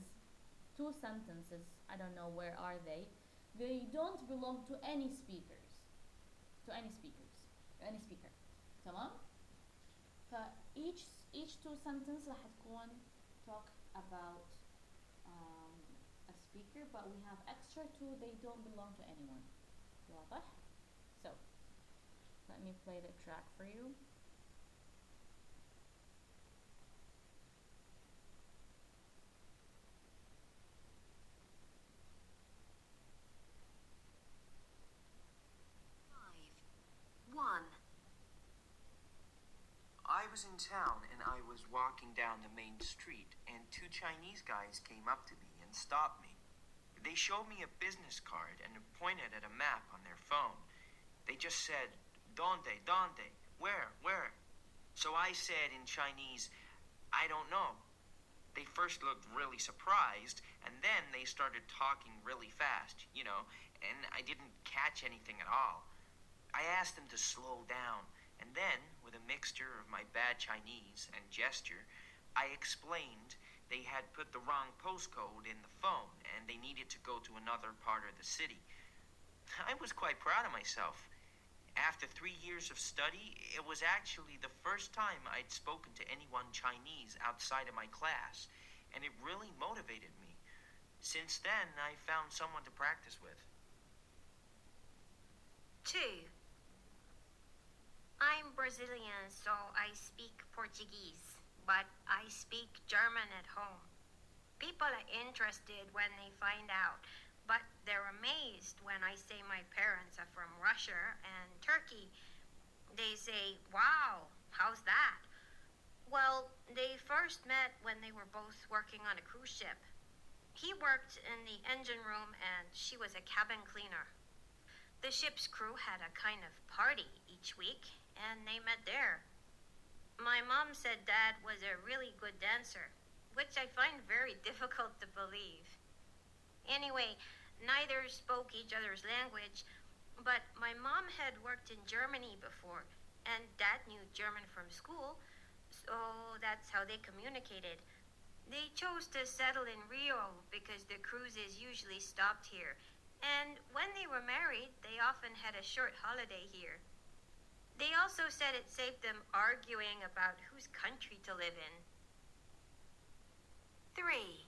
two sentences. I don't know where are they. They don't belong to any speakers. To any speakers. Any speaker. تمام؟ فeach two sentences راح تكون talk about a speaker, but we have extra two. They don't belong to anyone. واضح؟ So, let me play the track for you. was in town and I was walking down the main street, and two Chinese guys came up to me and stopped me. They showed me a business card and pointed at a map on their phone. They just said, "Donde, donde? Where? So I said in Chinese, "I don't know." They first looked really surprised, and then they started talking really fast, and I didn't catch anything at all. I asked them to slow down, and then, with a mixture of my bad Chinese and gesture, I explained they had put the wrong postcode in the phone, and they needed to go to another part of the city. I was quite proud of myself. After 3 years of study, it was actually the first time I'd spoken to anyone Chinese outside of my class, and it really motivated me. Since then, I found someone to practice with. 2. I'm Brazilian, so I speak Portuguese, but I speak German at home. People are interested when they find out, but they're amazed when I say my parents are from Russia and Turkey. They say, "Wow, how's that?" Well, they first met when they were both working on a cruise ship. He worked in the engine room and she was a cabin cleaner. The ship's crew had a kind of party each week, and they met there. My mom said Dad was a really good dancer, which I find very difficult to believe. Anyway, neither spoke each other's language, but my mom had worked in Germany before, and Dad knew German from school, so that's how they communicated. They chose to settle in Rio because the cruises usually stopped here, and when they were married, they often had a short holiday here. They also said it saved them arguing about whose country to live in. 3.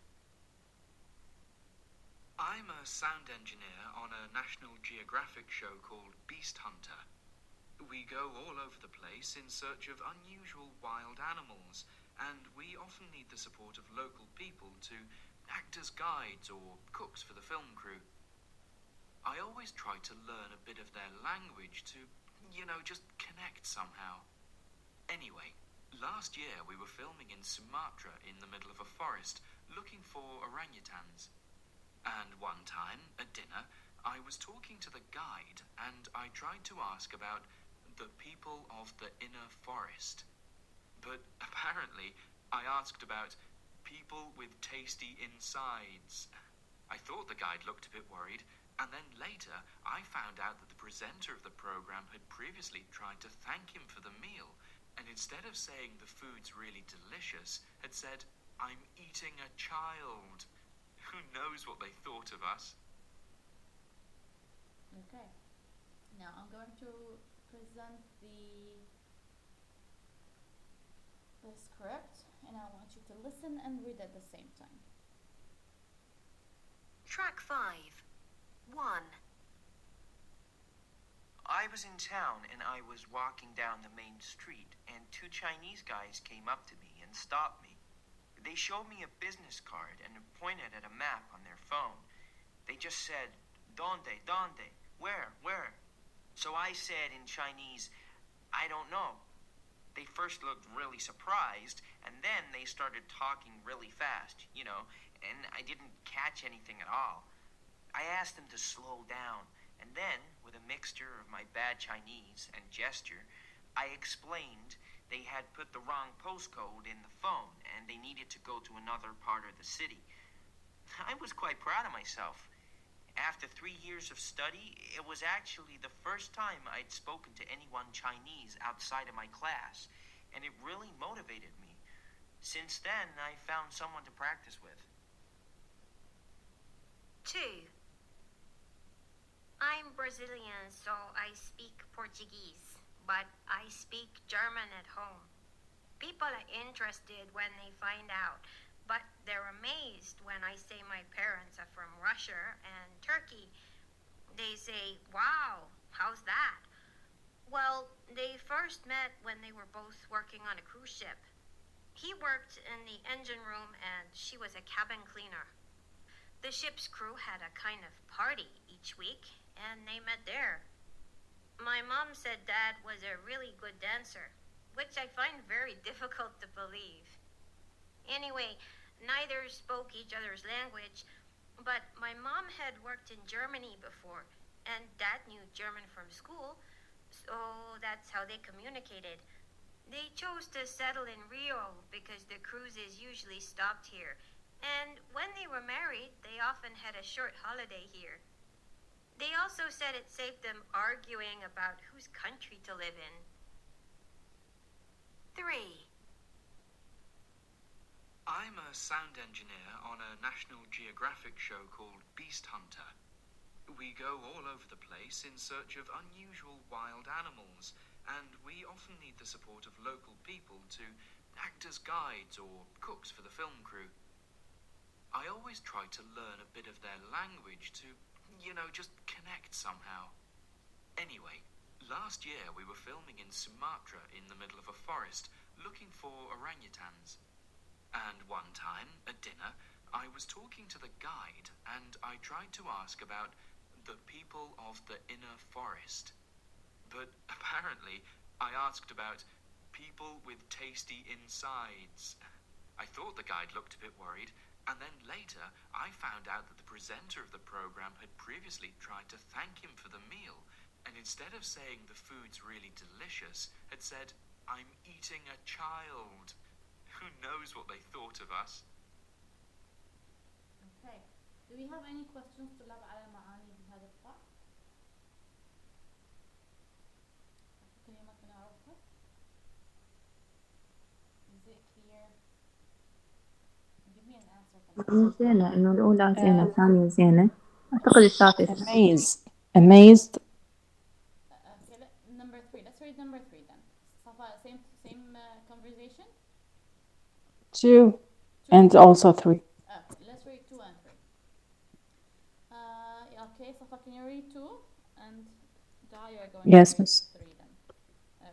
I'm a sound engineer on a National Geographic show called Beast Hunter. We go all over the place in search of unusual wild animals, and we often need the support of local people to act as guides or cooks for the film crew. I always try to learn a bit of their language to, just connect somehow. Anyway, last year we were filming in Sumatra in the middle of a forest, looking for orangutans. And one time, at dinner, I was talking to the guide, and I tried to ask about the people of the inner forest. But apparently, I asked about people with tasty insides. I thought the guide looked a bit worried, and then later I found out that the presenter of the program had previously tried to thank him for the meal, and instead of saying the food's really delicious, had said, "I'm eating a child." Who knows what they thought of us? Okay. Now I'm going to present the script, and I want you to listen and read at the same time. Track 5. 1. I was in town and I was walking down the main street, and two Chinese guys came up to me and stopped me. They showed me a business card and pointed at a map on their phone. They just said, "Donde, donde? Where? So I said in Chinese, "I don't know." They first looked really surprised, and then they started talking really fast, and I didn't catch anything at all. I asked them to slow down, and then, with a mixture of my bad Chinese and gesture, I explained they had put the wrong postcode in the phone, and they needed to go to another part of the city. I was quite proud of myself. After 3 years of study, it was actually the first time I'd spoken to anyone Chinese outside of my class, and it really motivated me. Since then, I found someone to practice with. 2. I'm Brazilian, so I speak Portuguese, but I speak German at home. People are interested when they find out, but they're amazed when I say my parents are from Russia and Turkey. They say, "Wow, how's that?" Well, they first met when they were both working on a cruise ship. He worked in the engine room and she was a cabin cleaner. The ship's crew had a kind of party each week, and they met there. My mom said Dad was a really good dancer, which I find very difficult to believe. Anyway, neither spoke each other's language, but my mom had worked in Germany before, and Dad knew German from school, so that's how they communicated. They chose to settle in Rio because the cruises usually stopped here, and when they were married, they often had a short holiday here. They also said it saved them arguing about whose country to live in. 3. I'm a sound engineer on a National Geographic show called Beast Hunter. We go all over the place in search of unusual wild animals, and we often need the support of local people to act as guides or cooks for the film crew. I always try to learn a bit of their language to, just connect somehow. Anyway, last year we were filming in Sumatra in the middle of a forest, looking for orangutans. And one time, at dinner, I was talking to the guide, and I tried to ask about the people of the inner forest. But apparently, I asked about people with tasty insides. I thought the guide looked a bit worried, and then later I found out that the presenter of the program had previously tried to thank him for the meal, and instead of saying the food's really delicious, had said, "I'm eating a child." Who knows what they thought of us? Okay. Do we have any questions طلاب على معاني بهذا الفصل؟ كلمات نعرفها؟ Is it clear? Give me an answer طلاب. زينة، إنه الأولى زينة الثانية زينة. أعتقد الثالثة. Amazed. Amazed. Okay, number 3. Let's read number 3 then. Safa, same conversation? 2 and also 3. Okay, let's read 2 and 3. Okay, Safa, can you read 2? And Da, you are going Yes, to read miss. 3 then.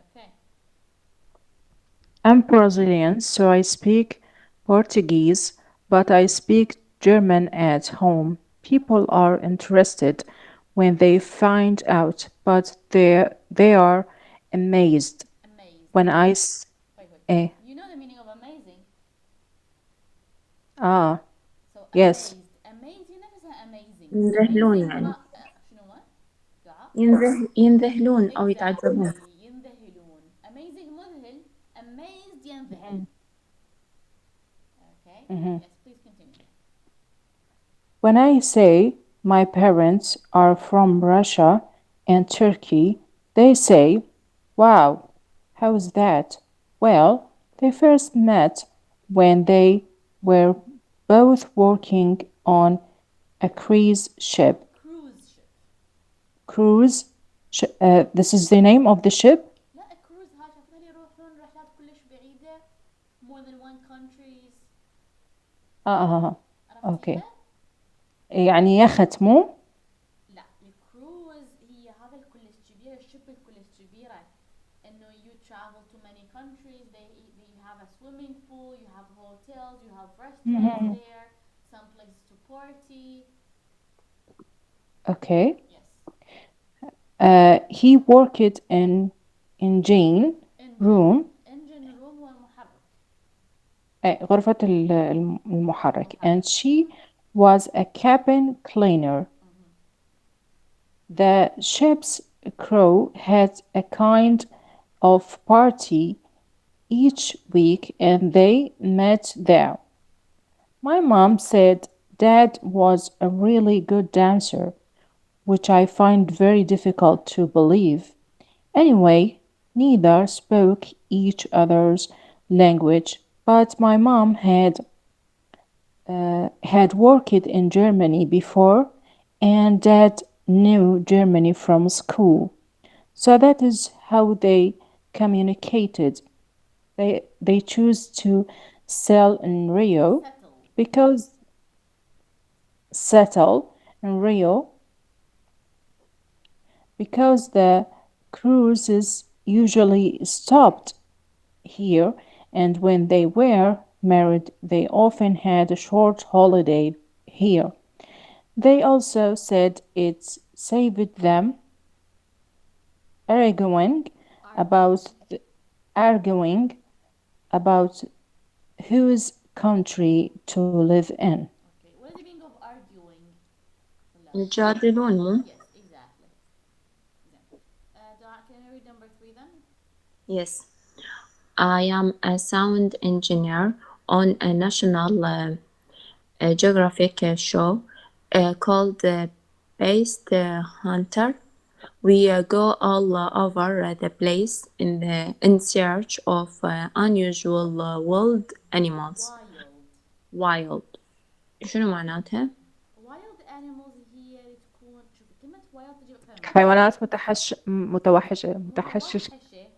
Okay. I'm Brazilian, so I speak Portuguese, but I speak German at home. People are interested when they find out, but they are amazed Amazed. when Wait. eh, You know the meaning of amazing? ah, So yes. amazed نفسها amazing. ينذهلون Amazing يعني. شنو هو؟ دعاء؟ ينذهلون أو Exactly. يتعجبون. ينذهلون. Amazing مذهل. Amazed ينذهل. Okay. Yes, please continue. When I say my parents are from Russia and Turkey, they say, "Wow, how's that?" Well, they first met when they were both working on a cruise ship. This is the name of the ship? لا كروز هاي شافنا لي يروحون رحلات كلش بعيدة more than one countries. اوكي. يعني يخت مو؟ لا الكروز هي هذا الكلش كبيرة الشيب الكلش كبيرة انه you travel to many countries they have a swimming pool you have hotels you have restaurants there some places to party. Okay. Yes. He worked in engine room. engine room هو المحرك. غرفة المحرك. And she was a cabin cleaner. The ship's crew had a kind of party each week and they met there. My mom said Dad was a really good dancer, which I find very difficult to believe. Anyway, neither spoke each other's language, but my mom had worked in Germany before, and Dad knew Germany from school. So that is how they communicated. They choose to settle in Rio because the cruises usually stopped here, and when they were married, they often had a short holiday here. They also said it saved them arguing about arguing about whose country to live in. Okay. What is the meaning of arguing? Wala. يجادلون مو. Yes, exactly. Exactly. Can I read number 3 then? Yes. I am a sound engineer on a national geographic show called Beast Hunter. We go all over the place in search of unusual wild animals. Wild. Wild. شنو معناتها؟ Wild animals هي اللي تكون، شوفي كلمة wild تجي أكثر من معنى. حيوانات متوحشة متحشش متوحشة.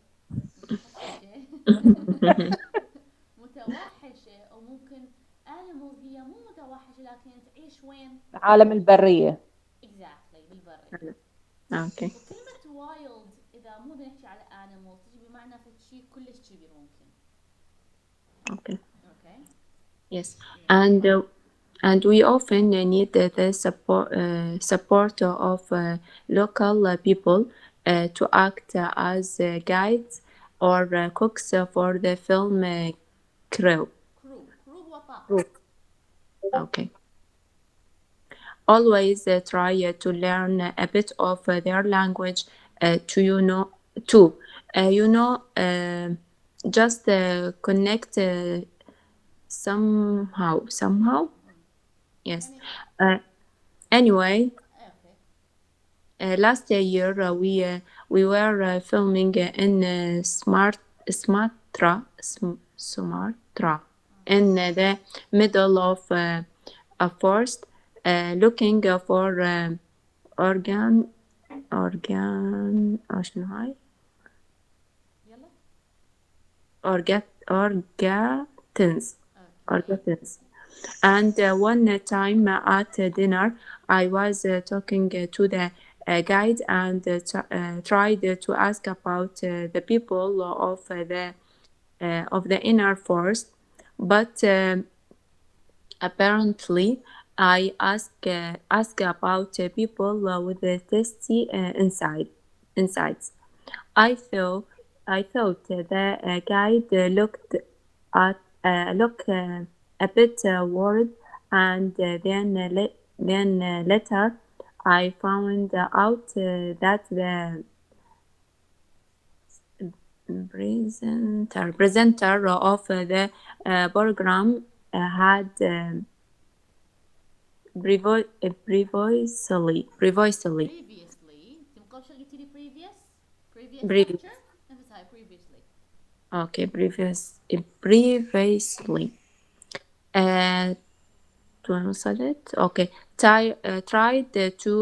متوحشة أو ممكن animals هي مو متوحشة لكن تعيش وين؟ عالم البرية. exactly بالبرية. اوكي. وكلمة wild إذا مو بدنا نحكي على animals تجي بمعنى شيء كلش كبير ممكن. Okay. Okay. Yes. And we often need the support of local people to act as guides or cooks for the film crew. crew هو طاقم. Okay. Always try to learn a bit of their language just connect somehow. Yes. Anyway, Okay. last year we were filming in Sumatra in the middle of a forest, looking for شنو هاي؟ يلا. organs. Okay. Organs. And one time at dinner, I was talking to the guide and tried to ask about the people of the inner forest, but apparently I asked about people with the tasty insides. I thought the guide looked a bit worried, and then later I found out that the presenter of the program had previously انت من قبل شو قلتي لي previous Previous. lecture نفس هاي previously. Okay, previously. وين وصلت؟ Okay. Tried to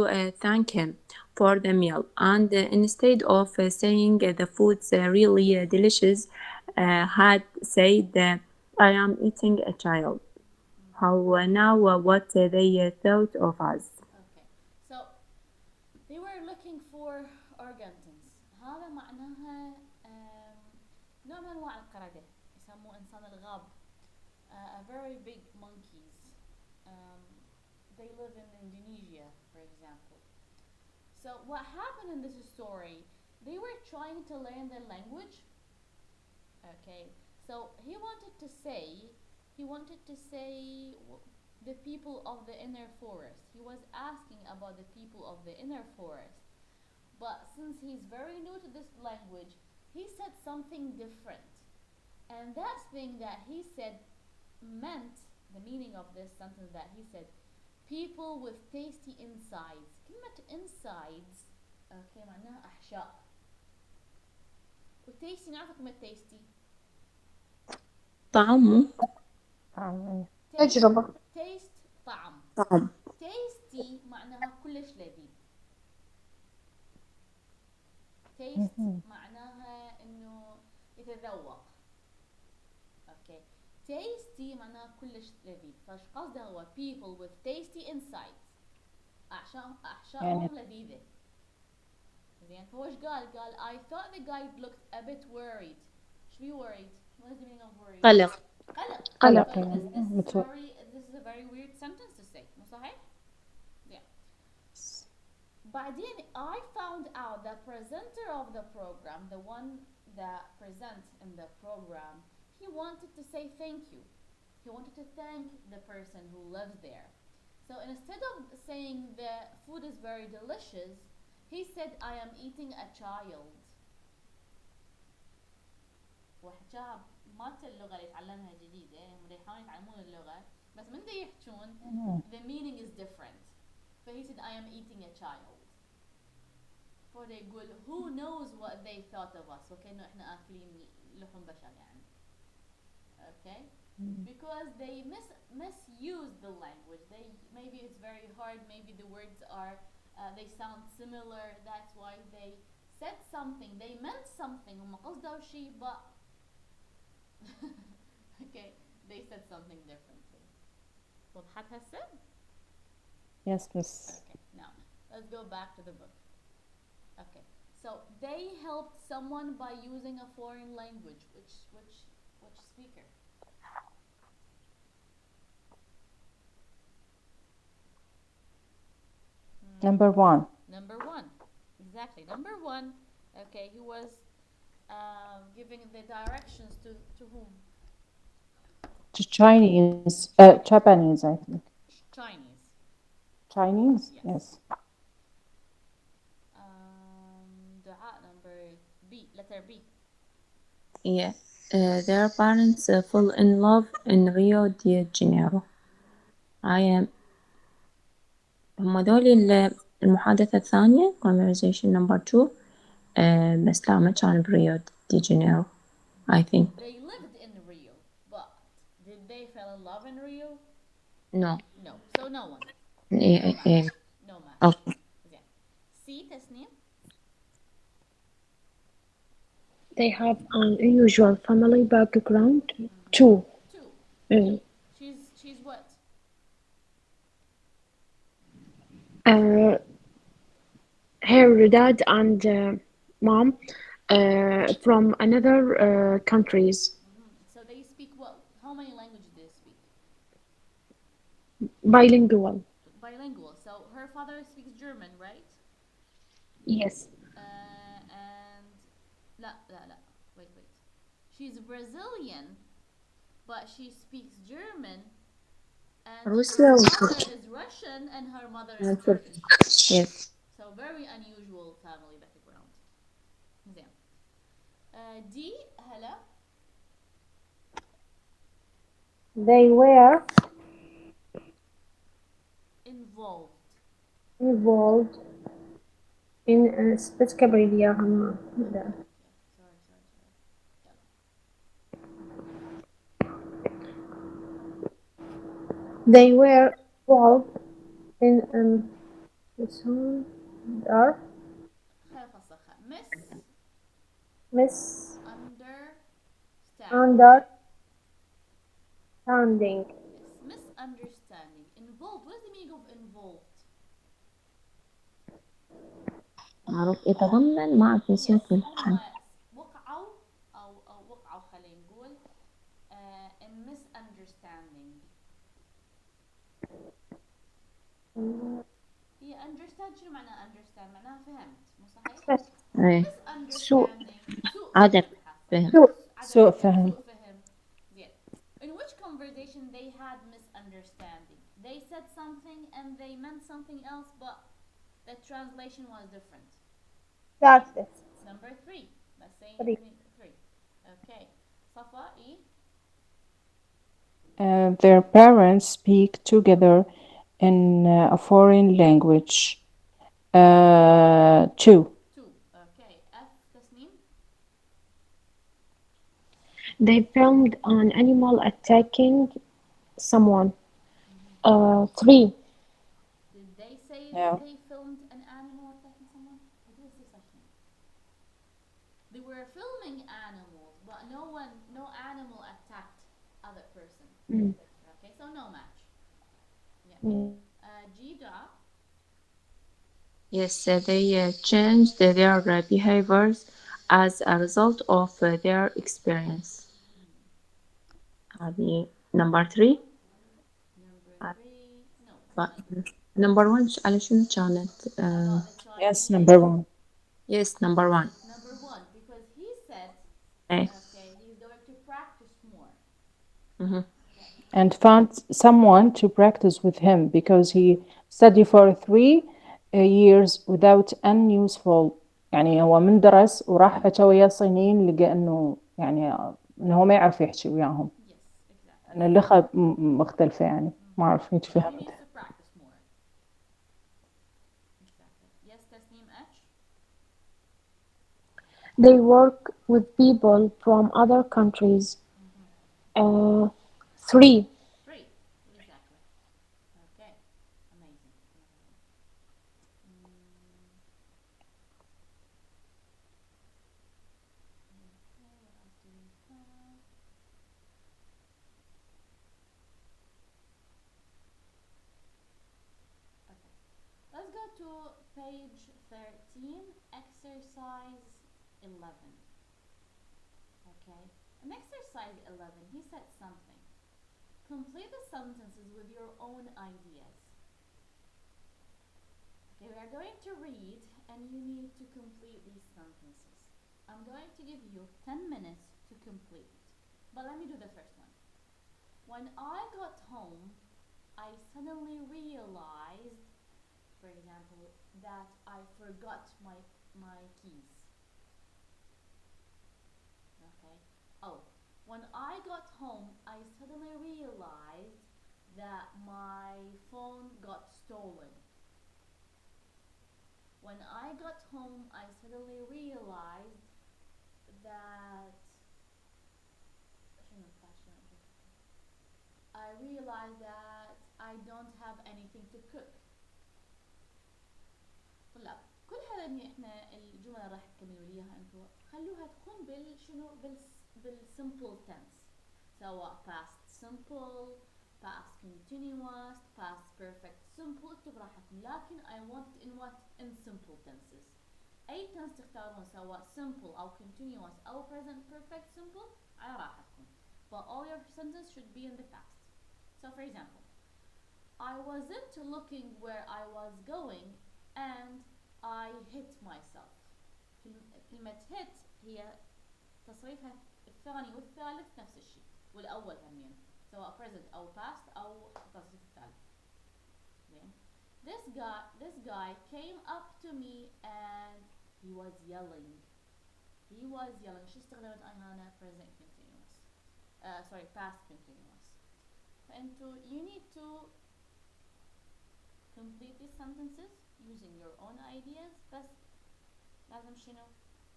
thank him for the meal, and instead of saying the food's really delicious, had said, I am eating a child. How now what they thought of us. Okay. So they were looking for organtons. هذا معناها نوع من انواع القردة يسموه انسان الغاب. A very big monkeys. They live in Indonesia, for example. So what happened in this story? They were trying to learn their language. Okay. So he wanted to say the people of the inner forest. He was asking about the people of the inner forest. But since he's very new to this language, he said something different. And that thing that he said meant, the meaning of this sentence that he said, people with tasty insides. كلمة insides okay معناها أحشاء. وتيستي نعرف كلمة tasty. طعم. تجربة. taste طعم. tasty معناها كلش لذيذ. taste معناها إنه يتذوق. اوكي. tasty معناها كلش لذيذ. فايش قصده هو people with tasty insides. أحشائهم لذيذة. زين فوش قال I thought the guy looked a bit worried. شو بي worried? What is the meaning of worried? قلق. This is a very weird sentence to say. مو صحيح؟ زين. بعدين I found out the presenter of the program, the one that present in the program, he wanted to say thank you. He wanted to thank the person who lives there. So instead of saying the food is very delicious, he said, I am eating a child. وحكاها مالت اللغة اللي يتعلمها جديدة، هم يحاولون يتعلمون اللغة بس من دا يحجون the meaning is different. فهي said I am eating a child. فيقول who knows what they thought of us وكأنه احنا آكلين لحم بشر يعني. Okay? Because they misuse the language. They maybe it's very hard. Maybe the words are they sound similar. That's why they said something. They meant something. هم قصدوا شيء but okay they said something differently. وضحت هسه؟ Yes, miss. Okay. Now let's go back to the book. Okay. So they helped someone by using a foreign language. Which speaker? Number one. Number one. Exactly. Number one. Okay, he was giving the directions to whom? To Chinese, Japanese, I think. Chinese. Chinese? Yes. Yes. دعاء number B. Letter B. Yeah. Their parents fall in love in Rio de Janeiro. I am هم دول المحادثة الثانية conversation number 2 بس لا ما كان بريو دي جانيرو I think They lived in Rio, but did they fall in love in Rio? no No. So no one. إيه إيه No match. أوكي زين. C تسنيم. They have an unusual family background. Two. 2. Mm. She's what? Uh, her dad and mom from another countries. So they speak what? How many languages do they speak? Bilingual. Bilingual. So her father speaks German, right? Yes. And لا لا لا. Wait. She's Brazilian, but she speaks German. And روسيا her وتركيا father is Russian and her mother is Turkish. yes So very unusual family background. زين. D هلا. They were Involved. involved in specific area. Sorry. يلا. They were involved in disorder, خلينا نفسخها. misunderstanding. Yes, misunderstanding. Involved. What is the meaning of involved? معروف يتضمن ما أعرف Yes, نسيت هم الحين وقعوا أو وقعوا خلينا نقول in misunderstanding. هي understand شنو معنى understand؟ معناها فهمت مو صحيح؟ إيه misunderstanding سوء عدم فهم فهم سوء عدم فهم. سوء فهم. زين. In which conversation they had misunderstanding? They said something and they meant something else, but the translation was different. That's it. Number 3. Let's say 3. 3. Okay. Safa E. Their parents speak together in a foreign language. 2. 2. Okay. F Tasneem. They filmed an animal attacking someone. 3. Did they say Yeah. they filmed an animal attacking someone? Or did they say such thing? They were filming animals, but no animal attacked other person. Okay, so no match. Yeah. G dot. yes they changed their behaviors as a result of their experience هذه number 3 Number 3. No, كانت number 1 على شنو كانت about the Yes, Chinese. number 1. yes number 1 Number 1, because he said إيه. Okay, he's going to practice more. مهم. Okay. and found someone to practice with him because he studied for 3 years without any useful. يعني هو من درس وراح حكى ويا الصينيين لقى انه يعني انه هو ما يعرف يحكي وياهم، Yes, exactly. ان اللغة مختلفة يعني ما اعرف هيك He فهمت. needs to practice more. Exactly. Yes, Tasneem H. They work with people from other countries. Uh, 3. 3. Exactly. Okay. Amazing. Mm. Okay, what else do we have? Okay. Let's go to page 13, exercise 11. Okay. In exercise 11, he said something. Complete the sentences with your own ideas. Okay, we are going to read and you need to complete these sentences. I'm going to give you 10 minutes to complete it. But let me do the first one. When I got home, I suddenly realized, for example, that I forgot my keys. Okay. Oh, when I got home, I suddenly realized that my phone got stolen. When I got home, I suddenly realized that I realized that I don't have anything to cook. طلاب كل هذا اللي احنا الجمل راح تكملوا لي اياها انتم خلوها تكون بالشنو بالsimple tense سواء past simple past continuous past perfect simple انتم براحتكم لكن I want in what in simple tenses اي tense تختارون سواء simple او continuous او present perfect simple على راحتكم but all your sentences should be in the past. So for example, I wasn't looking where I was going and I hit myself. كلمة hit هي تصريفها الثاني والثالث نفس الشيء والأول همين سواء present أو past أو التصريف الثالث. This guy came up to me and he was yelling. شو استخدمت أنا present continuous sorry past continuous. فأنتو you need to complete these sentences using your own ideas بس لازم شنو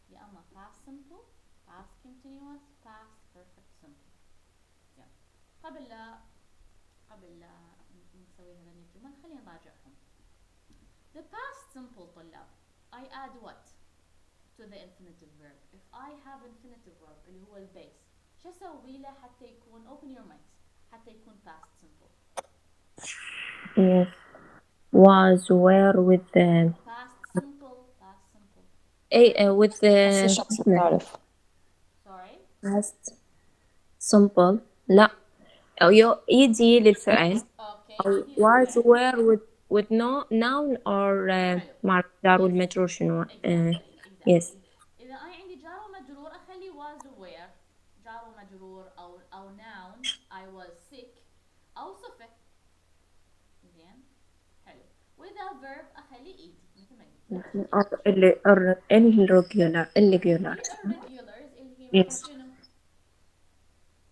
يا اما past simple past continuous past perfect simple. زين قبل لا نسوي هذين الجمل خلينا نراجعهم. The past simple طلاب I add what to the infinitive verb. If I have infinitive verb اللي هو البيس شو اسوي له حتى يكون open your mics حتى يكون past simple. Yes. Was were with past simple with هسه الشخص الثالث sorry past simple لا أو يجي للفعل okay أو was were with no noun or مع الجار والمجرور شنو exactly. yes. إذا أنا عندي جار ومجرور أخلي was were جار ومجرور أو noun I was sick أو صفة. زين حلو. وإذا verb أخلي eat مثل ما قلت. اللي irregular irregulars اللي هي مثل yes. شنو؟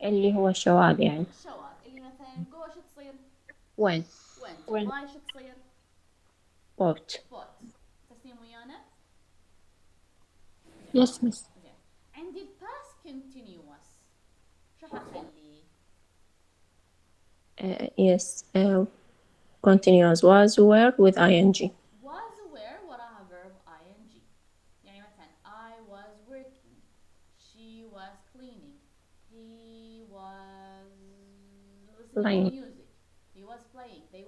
اللي هو الشواذ يعني الشواذ اللي مثلا go شو تصير؟ when my شو تصير؟ bought. تسليم ويانا؟ Yes, miss. زين عندي ال past continuous شو حخلي؟ yes continuous was were with ing. was were وراها verb ing. يعني مثلا I was working she was cleaning he was listening Playing. to music he was playing they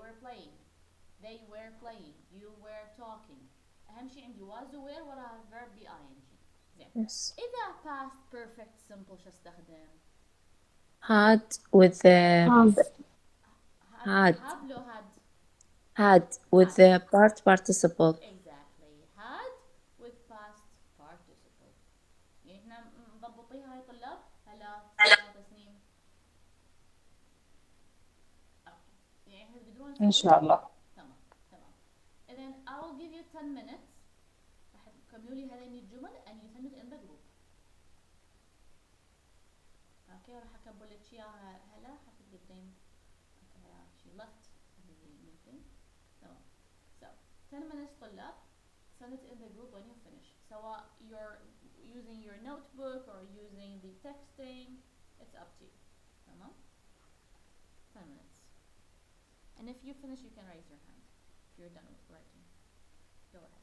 were playing you were talking. أهم شيء عندي was were وراها verb ing. زين yes. إذا past perfect simple شو استخدم؟ had with had have لو had with the part participle. exactly had with past participle. يعني احنا مضبطيها هاي تقدرون إن تسووه؟ شاء الله. تمام تمام. إذن I will give you 10 minutes راح تكملوا لي هذين الجمل and you send it in the group. اوكي راح اكبر لك اياها هلا حتى قدام. اوكي هلا she left the meeting. تمام. So 10 minutes طلاب. Send it in the group when you finish. سواء you're using your notebook or using the texting, it's up to you. تمام. 10 minutes. And if you finish, you can raise your hand if you're done with writing. Go ahead.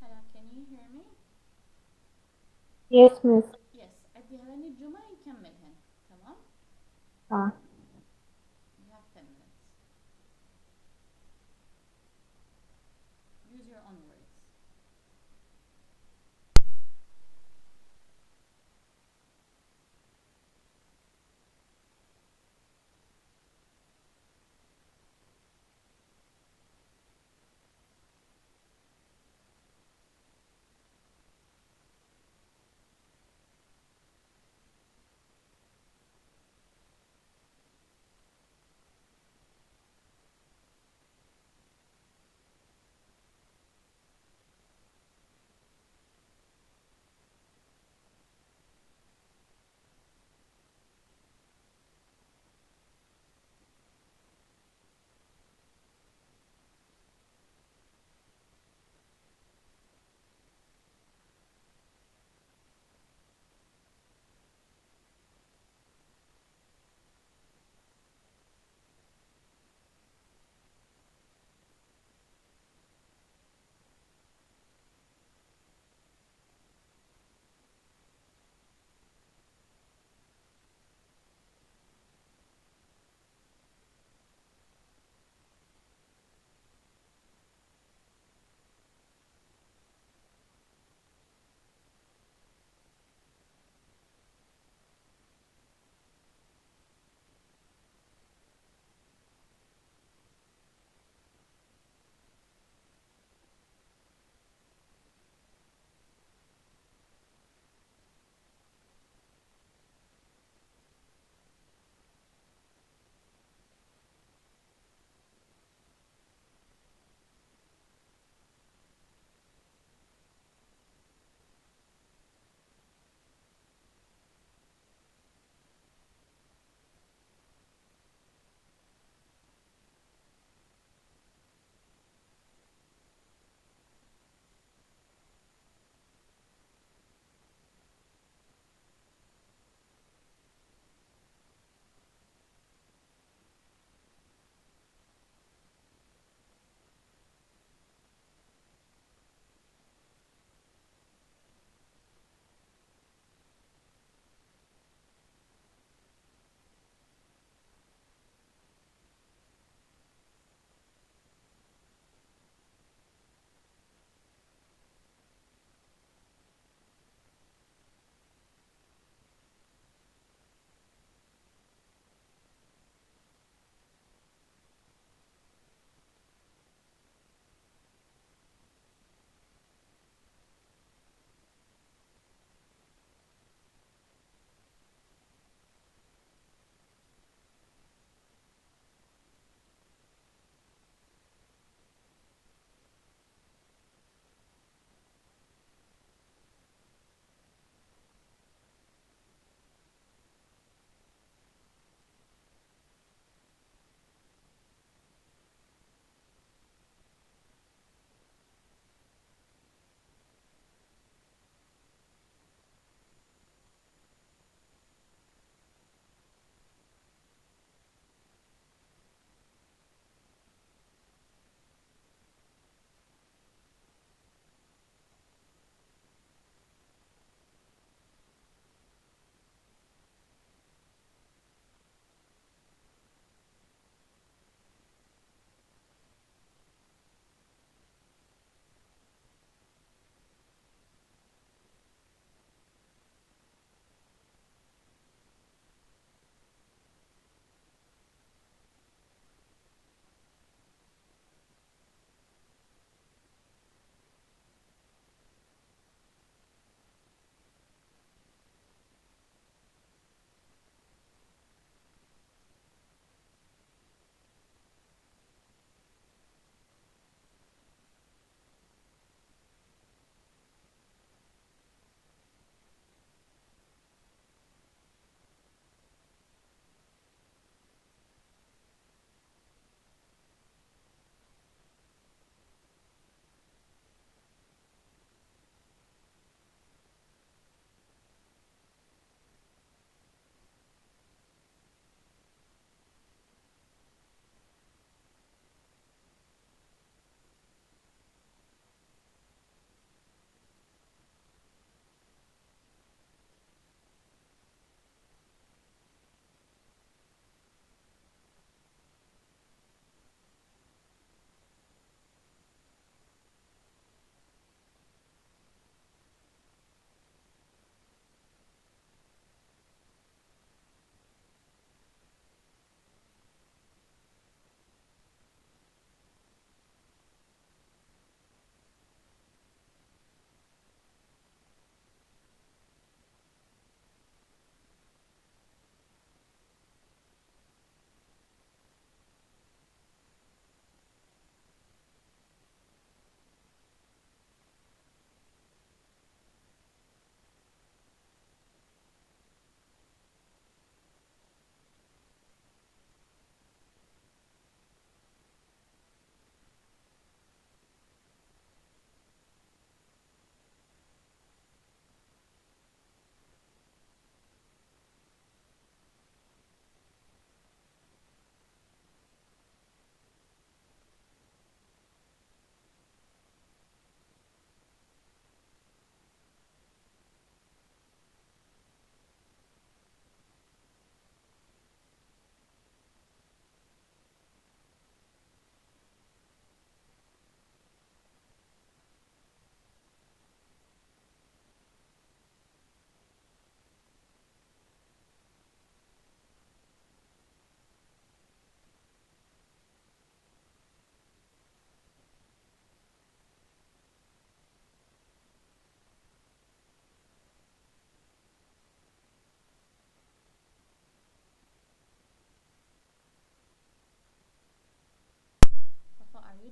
هلا can you hear me? Yes, miss. Yes. عدي هذين الجمل نكملهن. تمام. Ah. You have 10 minutes. Use your own words.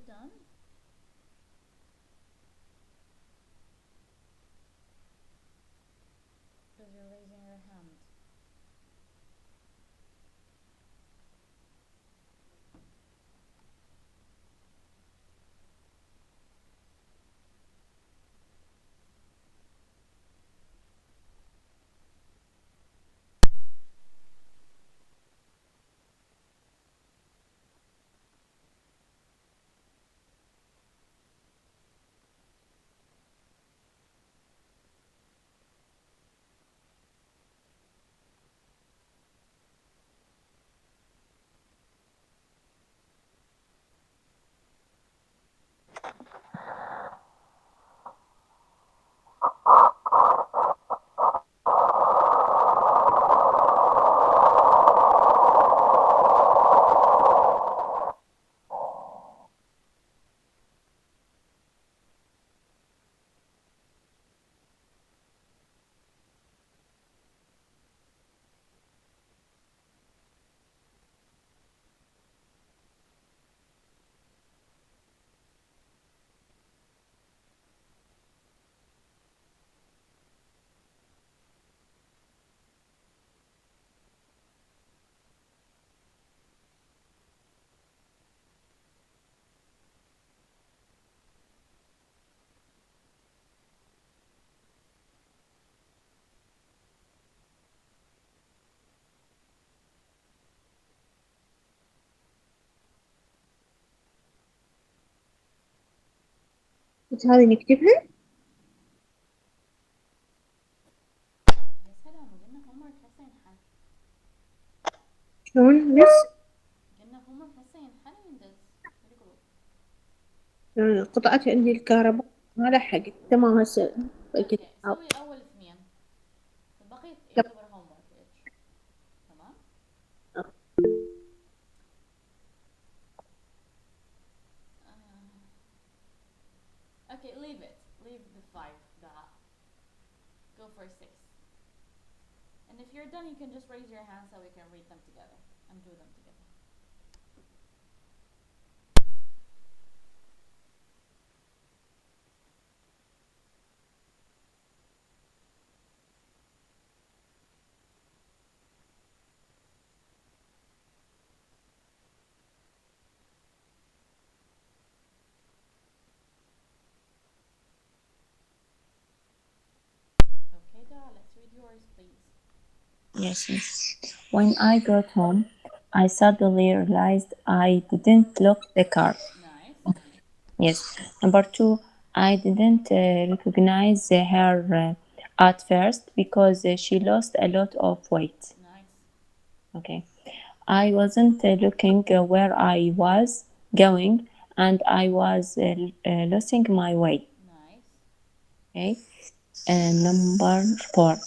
done? Because you're raising your hand. بس هذه نكتبها. يا سلام، قلنا homework هسه ينحل. شلون بس قلنا homework هسه ينحل ويندز. very good. قطعت عندي الكهرباء ما لحقت. تمام هسه اوكي، كنت سوي اول اثنين، الباقي طب. يعتبر homework. تمام. Okay, leave it. Leave the 5. Go for 6. And if you're done, you can just raise your hand so we can read them together and do them together. Okay, Dara, let's read yours, please. Yes. When I got home, I suddenly realized I didn't lock the car. Nice. Yes. Number 2, I didn't recognize her at first because she lost a lot of weight. Nice. Okay. I wasn't looking where I was going, and I was losing my way. Nice. Okay. Number 4,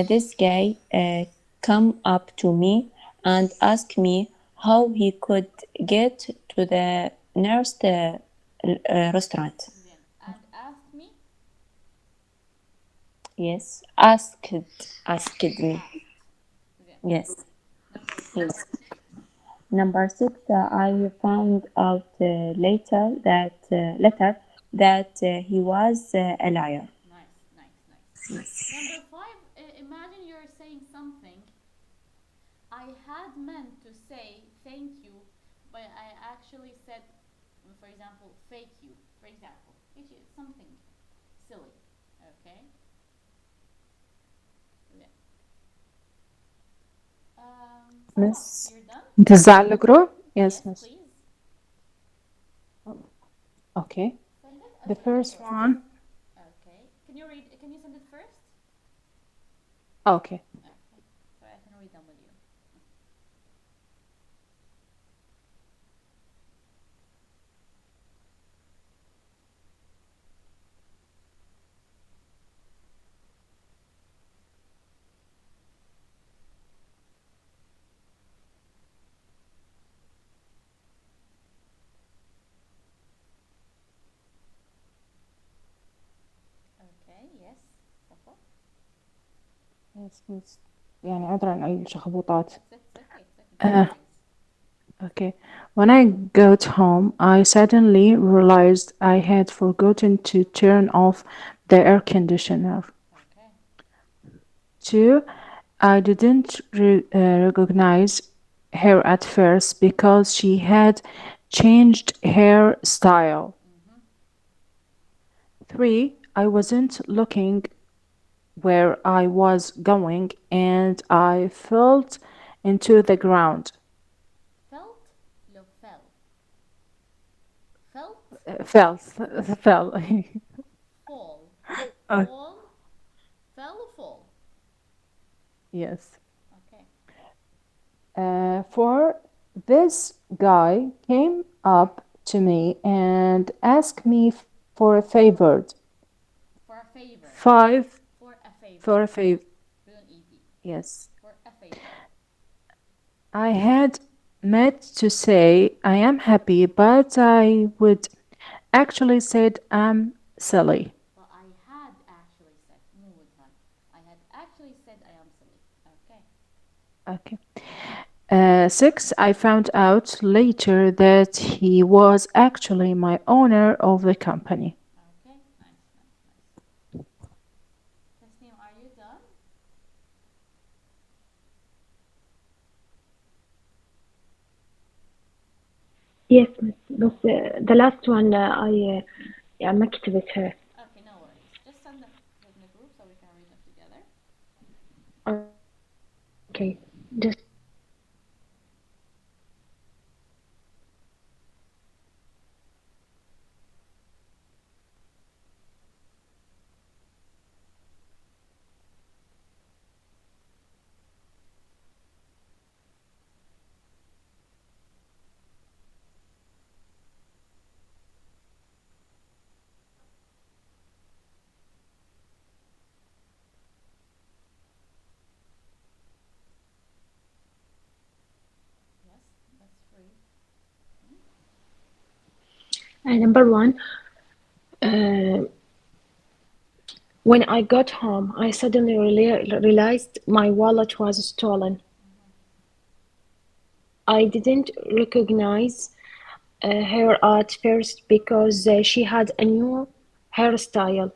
this guy come up to me and asked me how he could get to the nearest restaurant. Then and ask me. Yes, asked me. Asked. Then. Yes, Number 6. yes. Number 6, I found out later that he was a liar. Nice, nice, nice. Number 5, imagine you're saying something. I had meant to say thank you, but I actually said, for example, fake you. For example, which is something silly. Okay? Yeah. Miss, You're done? انتزع الجروب? Yes, Yes, miss. please. Okay. Send it. The first one. Okay. Can you read? Can you send it first? Okay. Okay. So I can read them with you. Okay. Yes. صفا. Yes, miss. يعني عذرا على الشخبوطات. It's okay. It's okay. Uh, Okay. When I got home, I suddenly realized I had forgotten to turn off the air conditioner. Okay. Two, I didn't recognize her at first because she had changed her style. Mm-hmm. Three, I wasn't looking where I was going and I fell into the ground. Felt. لو fell. Felt. Fell, fell. Fall. Uh, Fall. Fell. Fall. yes. Okay. For this guy came up to me and asked me for a favor. For a favor. Five For a favor. for a favor. بدون ed. Yes. For a favor. I had meant to say I am happy, but I would actually said I'm silly. But I had actually said مو would have. I had actually said I am silly. Okay. Okay. Six, I found out later that he was actually my owner of the company. Okay. Nice. Nice. Nice. Tasneem, are you done? Yes, miss. But the last one yeah, ما كتبتها. Okay, no worries. Just send them in the group so we can read them together. Okay, just Yes, that's free. number one. Uh, when I got home, I suddenly realized my wallet was stolen. I didn't recognize her at first because she had a new hairstyle.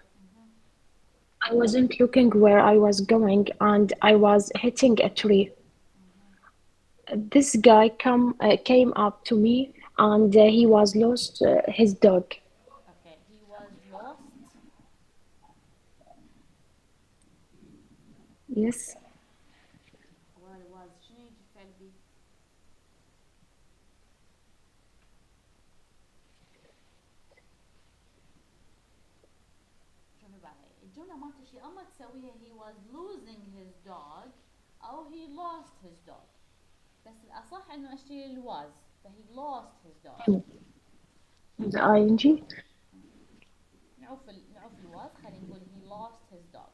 I wasn't looking where I was going and I was hitting a tree. This guy came up to me and he was lost his dog. Okay, he was lost. Yes. was شنو يجي في قلبي؟ شوفي بقى الجملة مالته شي اما تسويها he was losing his dog او he lost his dog بس الأصح إنه أشيل ال was فهي lost his dog. The ing. نعوف ال was خلينا نقول he lost his dog.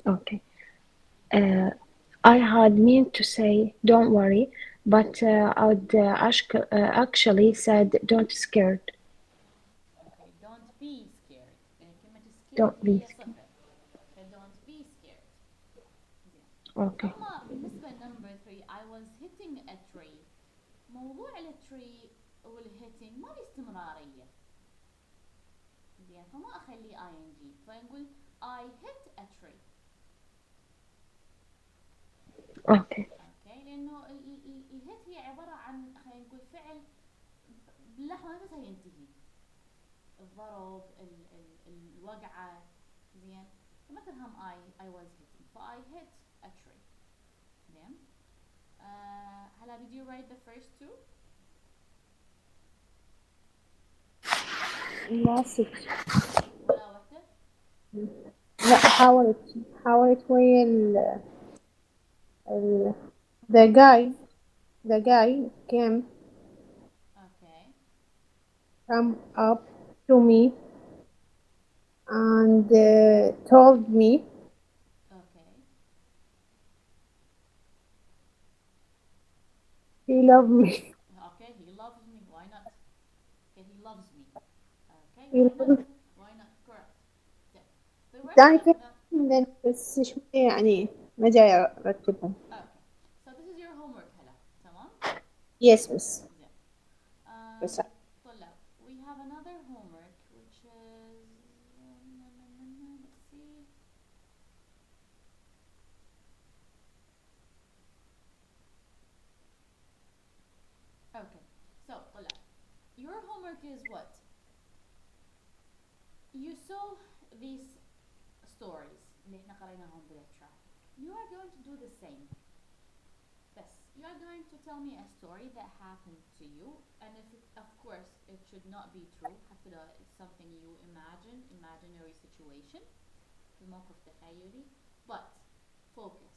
Okay. Uh, I had meant to say don't worry, but actually said don't scared. Okay, don't be scared. كلمة scared Don't be هي scared. صفر. Okay, don't be scared. زين. Okay. أما بالنسبة number 3 I was hitting a tree. موضوع التري والهيتنج ما له استمرارية. زين فما أخليه ing فنقول I hit a tree. Okay. اوكي لانه الهيت هي عباره عن خلينا نقول فعل باللحظه نفسها ينتهي الضرب الوقعه زين فمثل هم I was hitting ف I hit a tree زين هلا did you write the first two لا ست. ولا واحده لا حاولت ويا ال the guy came اوكي come up to me and told me اوكي he loved me. okay he loves me why not okay he loves me okay He why not loved why not correct yeah. the rest يعني of كان the لأن بس شوية يعني ما جاي أرتبهم. okay so this is your homework هلا تمام Yes, miss. Yeah. Yes. طلاب, we have another homework which is let's see. Okay. So طلاب, your homework is what? You saw these stories اللي احنا قريناهم بالlecture. You are going to do the same. Yes, you are going to tell me a story that happened to you, and if it, of course it should not be true, حتى لو it's something you imagine, imaginary situation, في موقف تخيلي, but focus.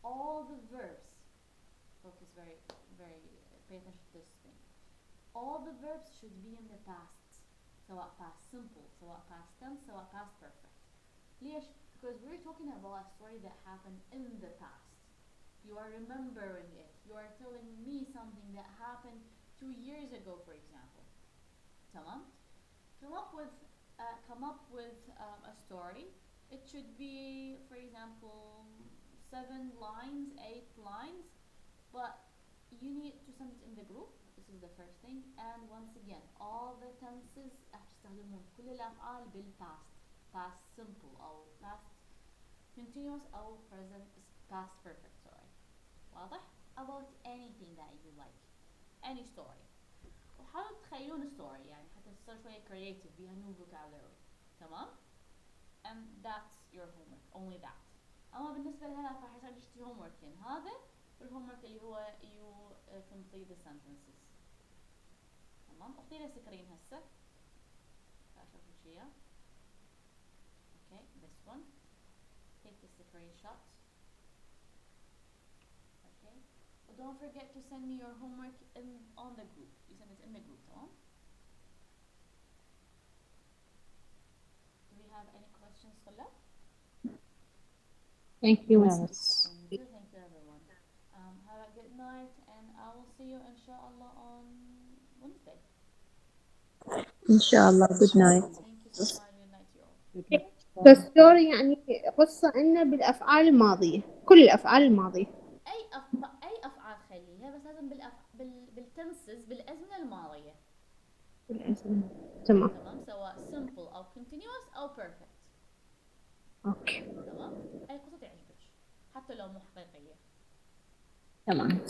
All the verbs, focus very, very, pay attention to this thing. All the verbs should be in the past. سواء past simple, سواء past tense, سواء past perfect. ليش? Because we're talking about a story that happened in the past. You are remembering it. You are telling me something that happened 2 years ago, for example. تمام? Come up with a story. It should be, for example, 7 lines, 8 lines, but you need to send it in the group. This is the first thing. And once again, all the tenses تستخدمون كل الأفعال بالpast. Past simple أو past continuous أو present past perfect. Sorry. واضح؟ About anything that you like. Any story. وحاولوا تخيلون story يعني حتى تصير شوية creative بيها new vocabulary. تمام؟ And that's your homework. Only that. أما بالنسبة لهلا فراح يسألك homework هذا والhomework اللي هو you complete the sentences. تمام؟ أختي لي سكرين هسه. أشوف لك إياه. Okay, this one. Take the screenshot. Okay. But don't forget to send me your homework on the group. You send it in the group, تمام? Do we have any questions, طلاب? Thank you, miss. Yes. Thank you everyone. Have a good night, and I will see you inshallah on Wednesday. inshallah. Good night. Thank you so much. Good night to you all. Good night. فالستوري يعني قصة عنا بالأفعال الماضية، كل الأفعال الماضية. أي أفعال خليها، بس لازم بالتنسز بالأزمنة الماضية. تمام. تمام، سواء simple أو continuous أو perfect. أوكي. تمام، أي قصة تعجبك حتى لو مو حقيقية. تمام.